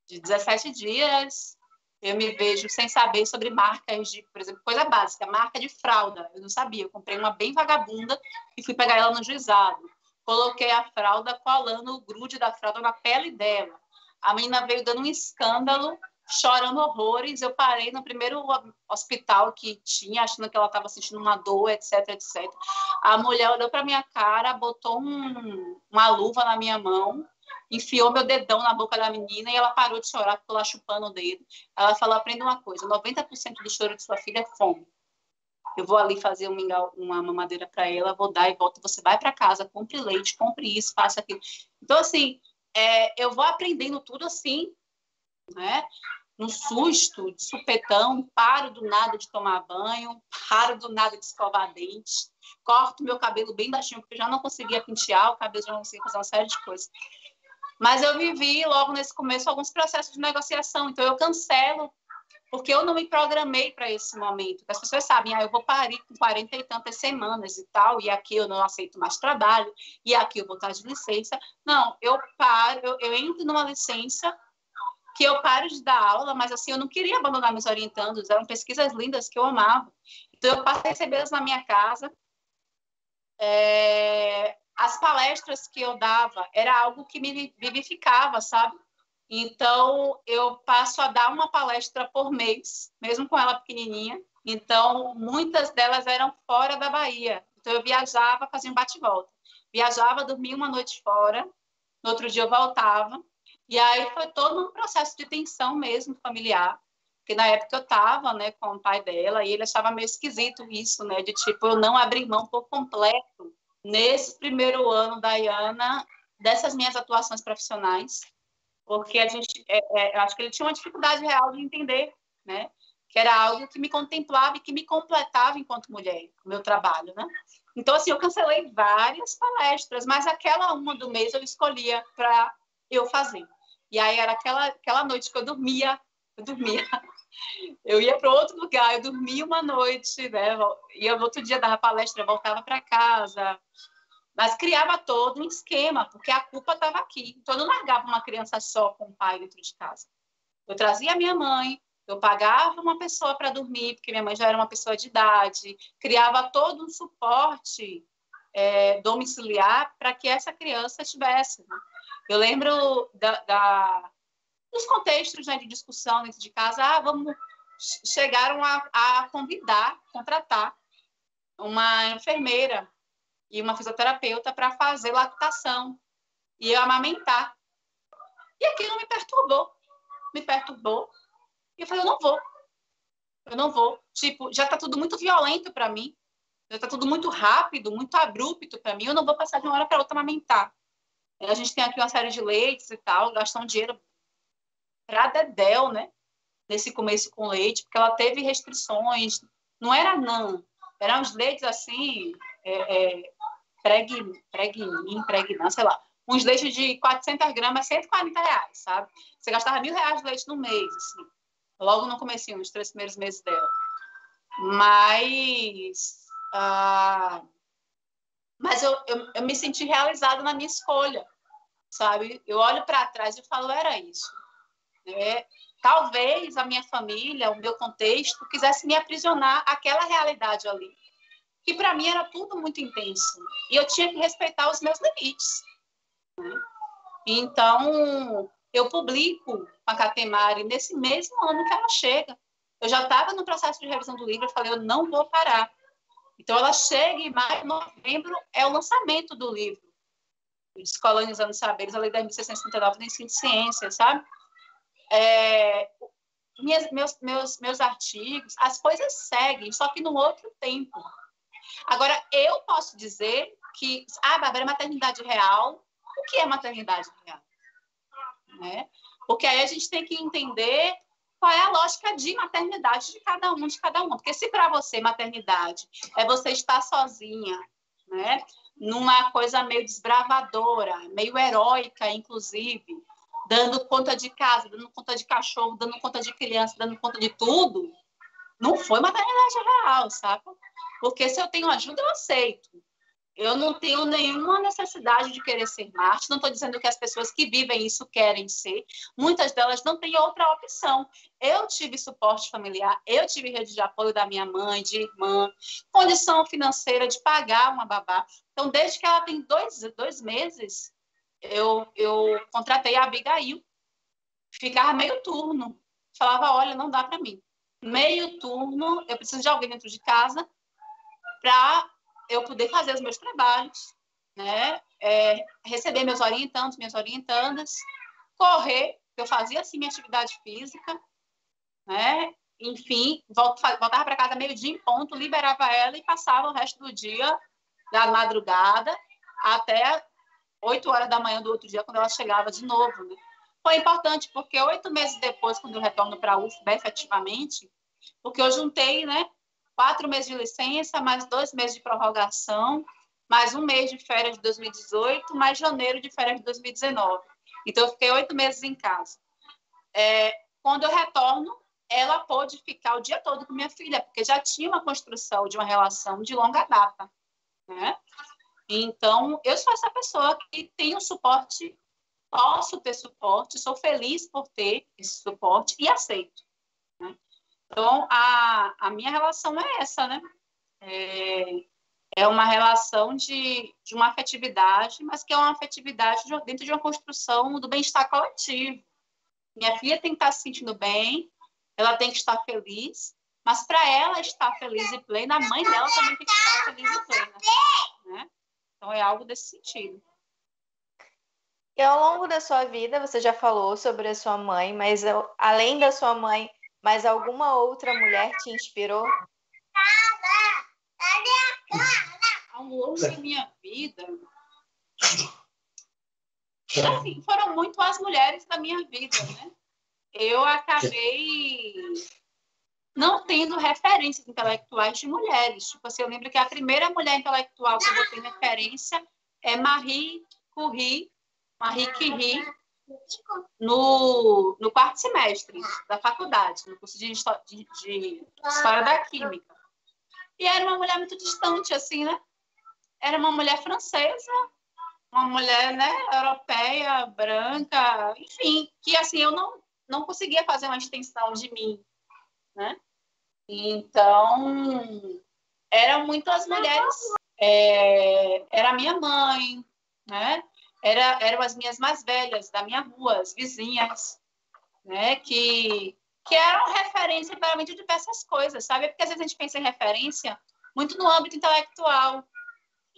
de 17 dias. Eu me vejo sem saber sobre marcas de, por exemplo, coisa básica, marca de fralda. Eu não sabia. Eu comprei uma bem vagabunda e fui pegar ela no juizado. Coloquei a fralda colando o grude da fralda na pele dela. A menina veio dando um escândalo, chorando horrores. Eu parei no primeiro hospital que tinha, achando que ela estava sentindo uma dor, etc, etc. A mulher olhou para minha cara, botou uma luva na minha mão, enfiou meu dedão na boca da menina e ela parou de chorar, ficou lá chupando o dedo. Ela falou: aprenda uma coisa, 90% do choro de sua filha é fome. Eu vou ali fazer uma mamadeira para ela, vou dar e volto. Você vai para casa, compre leite, compre isso, faça aquilo. Então, assim, eu vou aprendendo tudo assim, né? No susto, de supetão, paro do nada de tomar banho, paro do nada de escovar dente, corto meu cabelo bem baixinho, porque eu já não conseguia pentear o cabelo, já não conseguia fazer uma série de coisas. Mas eu vivi, logo nesse começo, alguns processos de negociação. Então, eu cancelo, porque eu não me programei para esse momento. As pessoas sabem, eu vou parir com 40 e tantas semanas e tal, e aqui eu não aceito mais trabalho, e aqui eu vou estar de licença. Não, eu paro, eu entro numa licença que eu paro de dar aula, mas assim, eu não queria abandonar meus orientandos, eram pesquisas lindas que eu amava. Então, eu passei a recebê-las na minha casa. As palestras que eu dava era algo que me vivificava, sabe? Então, eu passo a dar uma palestra por mês, mesmo com ela pequenininha. Então, muitas delas eram fora da Bahia. Então, eu viajava, fazia um bate-volta. Viajava, dormia uma noite fora, no outro dia eu voltava. E aí foi todo um processo de tensão mesmo, familiar. Porque na época eu estava, né, com o pai dela e ele achava meio esquisito isso, né? De tipo, eu não abrir mão por completo nesse primeiro ano da Iana, dessas minhas atuações profissionais, porque a gente, eu acho que ele tinha uma dificuldade real de entender, né, que era algo que me contemplava e que me completava enquanto mulher, o meu trabalho, né. Então, assim, eu cancelei várias palestras, mas aquela uma do mês eu escolhia para eu fazer. E aí era aquela noite que eu dormia. Eu ia para outro lugar, eu dormia uma noite, né? Ia no outro dia, dava palestra, voltava para casa. Mas criava todo um esquema, porque a culpa estava aqui. Então, eu não largava uma criança só com o pai dentro de casa. Eu trazia a minha mãe, eu pagava uma pessoa para dormir, porque minha mãe já era uma pessoa de idade, criava todo um suporte domiciliar para que essa criança tivesse. Né? Eu lembro dos contextos, né, de discussão dentro de casa, chegaram a contratar uma enfermeira e uma fisioterapeuta para fazer lactação e amamentar. E aquilo me perturbou. E eu falei, eu não vou. Tipo, já está tudo muito violento para mim, já está tudo muito rápido, muito abrupto para mim, eu não vou passar de uma hora para outra amamentar. A gente tem aqui uma série de leites e tal, gastar um dinheiro para dedéu, né? Nesse começo com leite, porque ela teve restrições, não era não, eram os leites assim, pregnan, sei lá, uns leites de 400 gramas, R$140, sabe? Você gastava R$1.000 de leite no mês, assim, logo no comecinho, nos 3 primeiros meses dela. Mas eu me senti realizada na minha escolha, sabe? Eu olho para trás e falo, era isso. Talvez a minha família, o meu contexto, quisesse me aprisionar àquela realidade ali, que para mim era tudo muito intenso. E eu tinha que respeitar os meus limites. Né? Então, eu publico a Catemari nesse mesmo ano que ela chega. Eu já estava no processo de revisão do livro, eu falei, eu não vou parar. Então, ela chega em maio, novembro, é o lançamento do livro. Descolonizando Saberes, a Lei 10.639 do Ensino de Ciências, sabe? Meus artigos, as coisas seguem, só que no outro tempo. Agora, eu posso dizer que, Bárbara, é maternidade real. O que é maternidade real? Né? Porque aí a gente tem que entender qual é a lógica de maternidade de cada um. Porque se para você maternidade é você estar sozinha, né? Numa coisa meio desbravadora, meio heróica, inclusive, dando conta de casa, dando conta de cachorro, dando conta de criança, dando conta de tudo, não foi maternidade real, sabe? Porque se eu tenho ajuda, eu aceito. Eu não tenho nenhuma necessidade de querer ser Marte, não estou dizendo que as pessoas que vivem isso querem ser, muitas delas não têm outra opção. Eu tive suporte familiar, eu tive rede de apoio da minha mãe, de irmã, condição financeira de pagar uma babá. Então, desde que ela tem dois meses, eu contratei a Abigail, ficava meio turno, falava, olha, não dá para mim. Meio turno, eu preciso de alguém dentro de casa para eu poder fazer os meus trabalhos, né? Receber meus orientandos, minhas orientandas, correr, eu fazia assim minha atividade física, né? Enfim, voltava para casa meio-dia em ponto, liberava ela e passava o resto do dia, da madrugada, até 8 horas da manhã do outro dia, quando ela chegava de novo, né? Foi importante, porque 8 meses depois, quando eu retorno para a UFBA, efetivamente, porque eu juntei, né? 4 meses de licença, mais 2 meses de prorrogação, mais 1 mês de férias de 2018, mais janeiro de férias de 2019. Então, eu fiquei 8 meses em casa. Quando eu retorno, ela pôde ficar o dia todo com minha filha, porque já tinha uma construção de uma relação de longa data, né? Então, eu sou essa pessoa que tem o suporte, posso ter suporte, sou feliz por ter esse suporte e aceito. Né? Então, a minha relação é essa, né? É uma relação de uma afetividade, mas que é uma afetividade dentro de uma construção do bem-estar coletivo. Minha filha tem que estar se sentindo bem, ela tem que estar feliz, mas para ela estar feliz e plena, a mãe dela também tem que estar feliz e plena. Né? Então, é algo desse sentido. E ao longo da sua vida, você já falou sobre a sua mãe, mas além da sua mãe, mais alguma outra mulher te inspirou? Ao longo da minha vida, assim, foram muito as mulheres da minha vida, né? Eu acabei não tendo referências intelectuais de mulheres. Tipo assim, eu lembro que a primeira mulher intelectual que eu tenho referência é Marie Curie, no quarto semestre da faculdade, no curso de História da Química. E era uma mulher muito distante, assim, né? Era uma mulher francesa, uma mulher, né, europeia, branca, enfim, que, assim, eu não conseguia fazer uma extensão de mim, né? Então, eram muitas mulheres, era a minha mãe, né? Eram as minhas mais velhas da minha rua, as vizinhas, né? Que eram referência para mim de diversas coisas, sabe? Porque às vezes a gente pensa em referência muito no âmbito intelectual,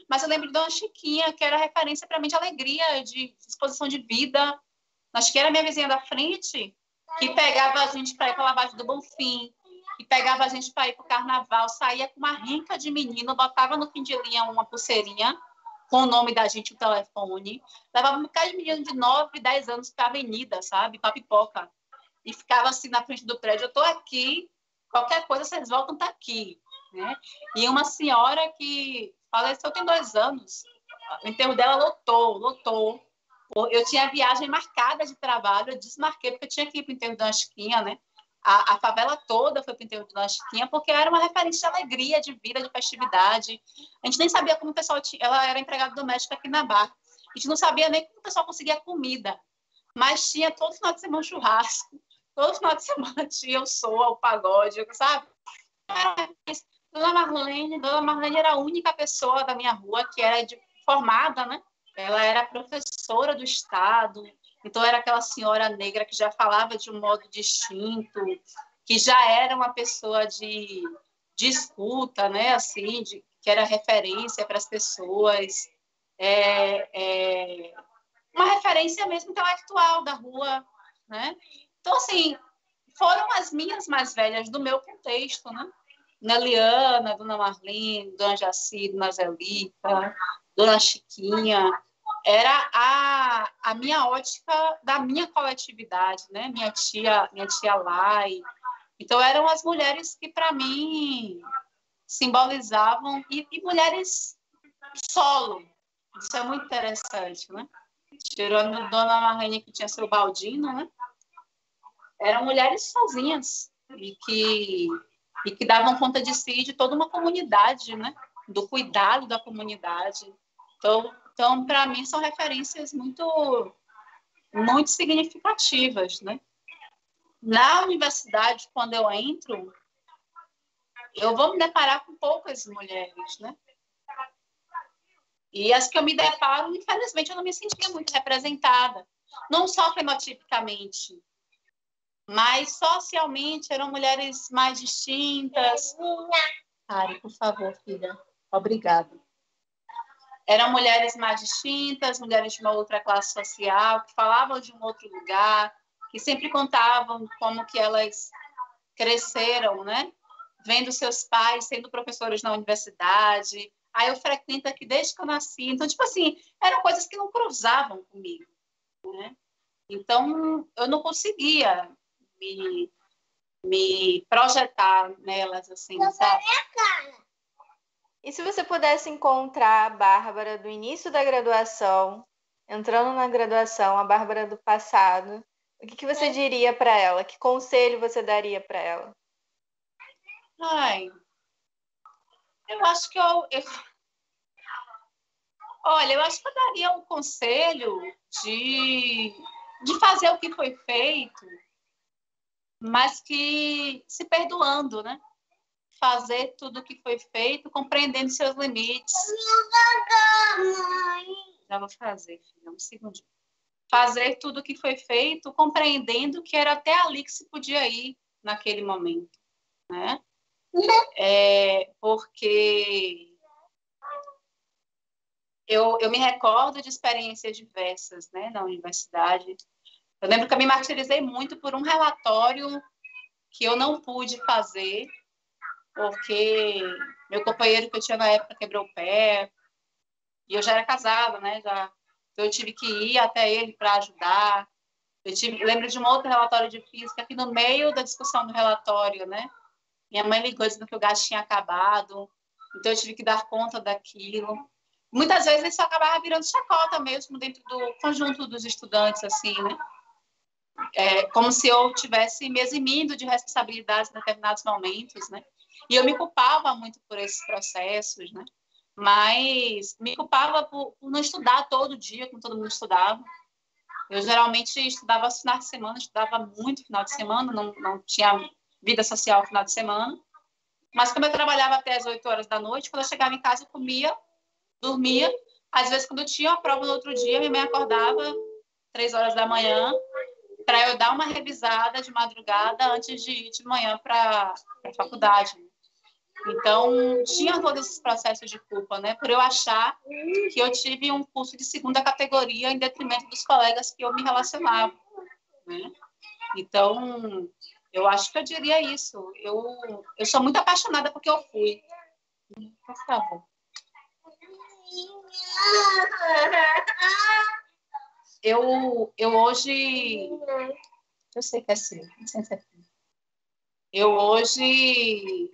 mas eu lembro de Dona Chiquinha, que era referência para mim de alegria, de disposição de vida. Acho que era a minha vizinha da frente, que pegava a gente para ir para a Lavagem do Bonfim, que pegava a gente para ir para o carnaval, saía com uma rinca de menino, botava no fim de linha uma pulseirinha com o nome da gente, o telefone, levava um bocado de menino de 9, 10 anos para a avenida, sabe? Para pipoca. E ficava assim na frente do prédio, eu estou aqui, qualquer coisa vocês voltam, tá aqui. Né? E uma senhora que faleceu tem 2 anos, o enterro dela lotou. Eu tinha viagem marcada de trabalho, eu desmarquei, porque eu tinha que ir para o enterro da Chiquinha, né? A favela toda foi para o enterro da Chiquinha, porque era uma referência de alegria, de vida, de festividade. A gente nem sabia como o pessoal tinha... Ela era empregada doméstica aqui na Barra. A gente não sabia nem como o pessoal conseguia comida. Mas tinha todo final de semana churrasco, todo final de semana tinha o soa, o pagode, sabe? Dona Marlene era a única pessoa da minha rua que era formada, né? Ela era professora do Estado, então era aquela senhora negra que já falava de um modo distinto, que já era uma pessoa de escuta, né? Assim, que era referência para as pessoas, uma referência mesmo intelectual da rua, né? Então, assim, foram as minhas mais velhas do meu contexto, né? Dona Liana, Dona Marlene, Dona Jaci, Dona Zelita, Dona Chiquinha, era a minha ótica da minha coletividade, né? Minha tia Lai. Então, eram as mulheres que, para mim, simbolizavam, e mulheres solo. Isso é muito interessante, né? Tirando Dona Marlene, que tinha seu baldino, né? Eram mulheres sozinhas e que davam conta de si, de toda uma comunidade, né? Do cuidado da comunidade. Então para mim, são referências muito, muito significativas, né? Na universidade, quando eu entro, eu vou me deparar com poucas mulheres, né? E as que eu me deparo, infelizmente, eu não me sentia muito representada. Não só fenotipicamente, mas socialmente eram mulheres mais distintas. Pare, por favor, filha. Obrigada. Eram mulheres mais distintas, mulheres de uma outra classe social, que falavam de um outro lugar, que sempre contavam como que elas cresceram, né? Vendo seus pais sendo professores na universidade. Aí eu frequento aqui desde que eu nasci. Então, tipo assim, eram coisas que não cruzavam comigo, né? Então, eu não conseguia me projetar nelas, assim, sabe? E se você pudesse encontrar a Bárbara do início da graduação, entrando na graduação, a Bárbara do passado, o que você diria para ela? Que conselho você daria para ela? Ai, eu acho que olha, eu acho que eu daria um conselho de fazer o que foi feito, mas que se perdoando, né? Fazer tudo o que foi feito, compreendendo seus limites. Já vou fazer, filha, um segundinho. Fazer tudo o que foi feito, compreendendo que era até ali que se podia ir naquele momento, né? Porque eu me recordo de experiências diversas, né, na universidade. Eu lembro que eu me martirizei muito por um relatório que eu não pude fazer, porque meu companheiro que eu tinha na época quebrou o pé, e eu já era casada, né? Então eu tive que ir até ele para ajudar. Lembro de um outro relatório de física, que no meio da discussão do relatório, né? Minha mãe ligou dizendo que o gás tinha acabado, então eu tive que dar conta daquilo. Muitas vezes isso acabava virando chacota mesmo dentro do conjunto dos estudantes, assim, né? Como se eu tivesse me eximindo de responsabilidades em determinados momentos, né? E eu me culpava muito por esses processos, né? Mas me culpava por não estudar todo dia, como todo mundo estudava. Eu geralmente estudava aos finais de semana, estudava muito final de semana, não tinha vida social no final de semana. Mas como eu trabalhava até as 8 horas da noite, quando eu chegava em casa, eu comia, dormia. Às vezes, quando eu tinha uma prova no outro dia, minha mãe acordava 3 horas da manhã para eu dar uma revisada de madrugada antes de ir de manhã para a faculdade. Então, tinha todos esses processos de culpa, né? Por eu achar que eu tive um curso de segunda categoria em detrimento dos colegas que eu me relacionava, né? Então, eu acho que eu diria isso. Eu sou muito apaixonada porque eu fui. Por favor. Eu hoje... Eu sei que é seu. Eu hoje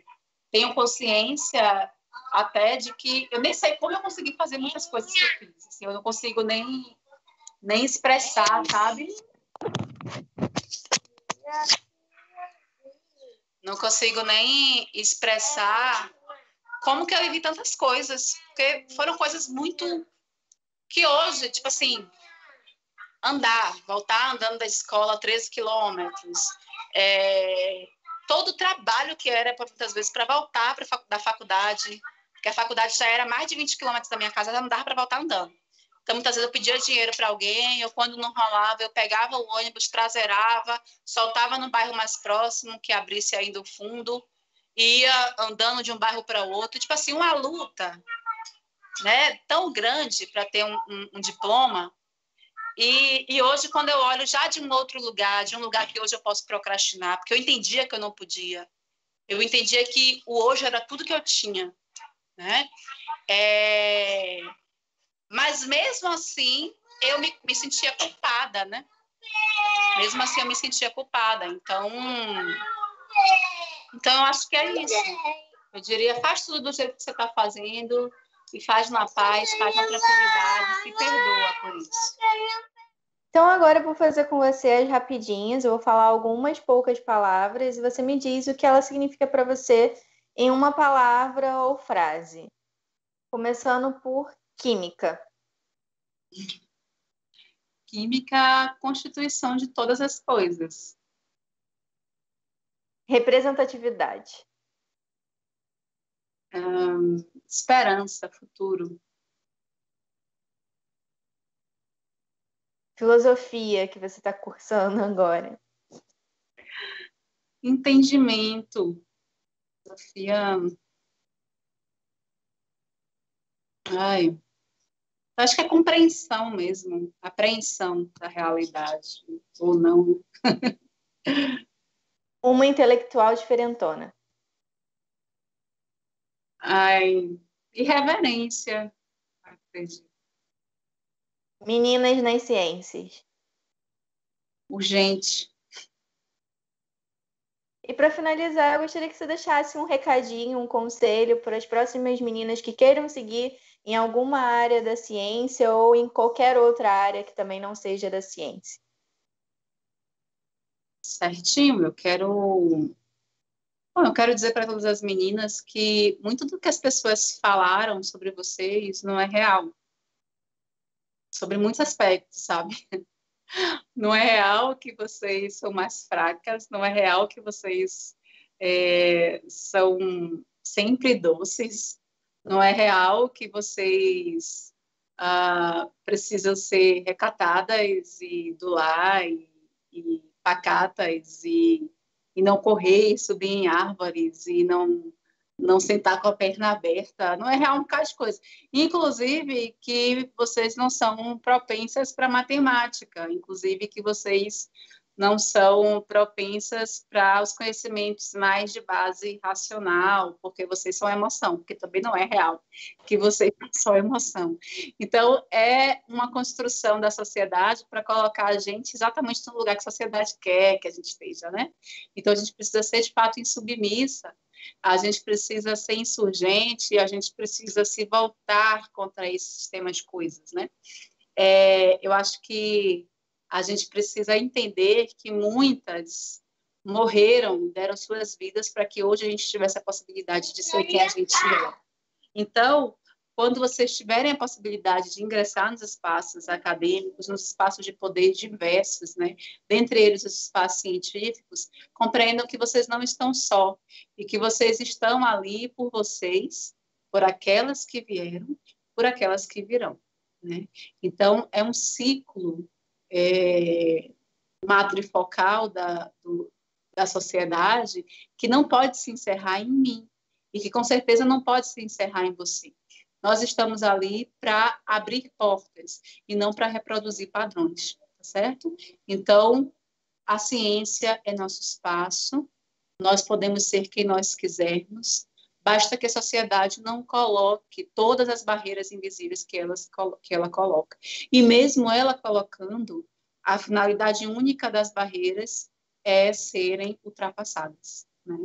tenho consciência até de que eu nem sei como eu consegui fazer muitas coisas que eu fiz. Assim, eu não consigo nem expressar, sabe? Não consigo nem expressar como que eu vivi tantas coisas. Porque foram coisas muito... que hoje, tipo assim, voltar andando da escola 13 quilômetros, todo o trabalho que era, muitas vezes, para voltar da faculdade, porque a faculdade já era mais de 20 quilômetros da minha casa, já não dava para voltar andando. Então, muitas vezes eu pedia dinheiro para alguém, ou quando não rolava, eu pegava o ônibus, traseirava, soltava no bairro mais próximo, que abrisse ainda o fundo, ia andando de um bairro para outro. Tipo assim, uma luta, né, tão grande para ter um diploma. E hoje, quando eu olho já de um outro lugar, de um lugar que hoje eu posso procrastinar, porque eu entendia que eu não podia, eu entendia que o hoje era tudo que eu tinha, né? Mas mesmo assim, eu me sentia culpada, né? Mesmo assim, eu me sentia culpada. Então eu acho que é isso. Eu diria, faz tudo do jeito que você está fazendo, e faz na paz, faz na tranquilidade, se perdoa por isso. Então, agora eu vou fazer com você as rapidinhas. Eu vou falar algumas poucas palavras e você me diz o que ela significa para você em uma palavra ou frase. Começando por química. Química, constituição de todas as coisas. Representatividade. Esperança, futuro. Filosofia que você está cursando agora. Entendimento. Filosofia. Acho que é compreensão mesmo, apreensão da realidade, ou não. Uma intelectual diferentona. Irreverência, acredito. Meninas nas ciências. Urgente. E para finalizar, eu gostaria que você deixasse um recadinho, um conselho para as próximas meninas que queiram seguir em alguma área da ciência ou em qualquer outra área que também não seja da ciência. Certinho, eu quero dizer para todas as meninas que muito do que as pessoas falaram sobre vocês não é real. Sobre muitos aspectos, sabe? Não é real que vocês são mais fracas, não é real que vocês são sempre doces, não é real que vocês precisam ser recatadas e do lar e pacatas e não correr, subir em árvores e não sentar com a perna aberta, não é real um bocado de coisa. Inclusive que vocês não são propensas para matemática, inclusive que vocês não são propensas para os conhecimentos mais de base racional, porque vocês são emoção, porque também não é real que vocês são emoção. Então, é uma construção da sociedade para colocar a gente exatamente no lugar que a sociedade quer que a gente esteja, né? Então, a gente precisa ser, de fato, insubmissa A gente precisa ser insurgente, a gente precisa se voltar contra esse sistema de coisas, né? Eu acho que a gente precisa entender que muitas morreram, deram suas vidas para que hoje a gente tivesse a possibilidade de ser quem a gente é. Então, quando vocês tiverem a possibilidade de ingressar nos espaços acadêmicos, nos espaços de poder diversos, né, dentre eles os espaços científicos, compreendam que vocês não estão só e que vocês estão ali por vocês, por aquelas que vieram, por aquelas que virão, né? Então, é um ciclo matrifocal da sociedade que não pode se encerrar em mim e que com certeza não pode se encerrar em você. Nós estamos ali para abrir portas e não para reproduzir padrões, tá certo? Então, a ciência é nosso espaço, nós podemos ser quem nós quisermos, basta que a sociedade não coloque todas as barreiras invisíveis que ela coloca. E mesmo ela colocando, a finalidade única das barreiras é serem ultrapassadas, né?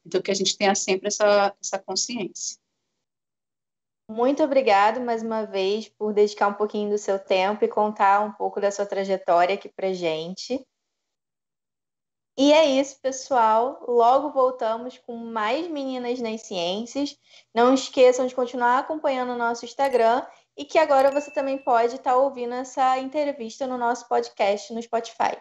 Então, que a gente tenha sempre essa consciência. Muito obrigada mais uma vez por dedicar um pouquinho do seu tempo e contar um pouco da sua trajetória aqui pra gente. E é isso, pessoal. Logo voltamos com mais Meninas nas Ciências. Não esqueçam de continuar acompanhando o nosso Instagram e que agora você também pode estar ouvindo essa entrevista no nosso podcast no Spotify.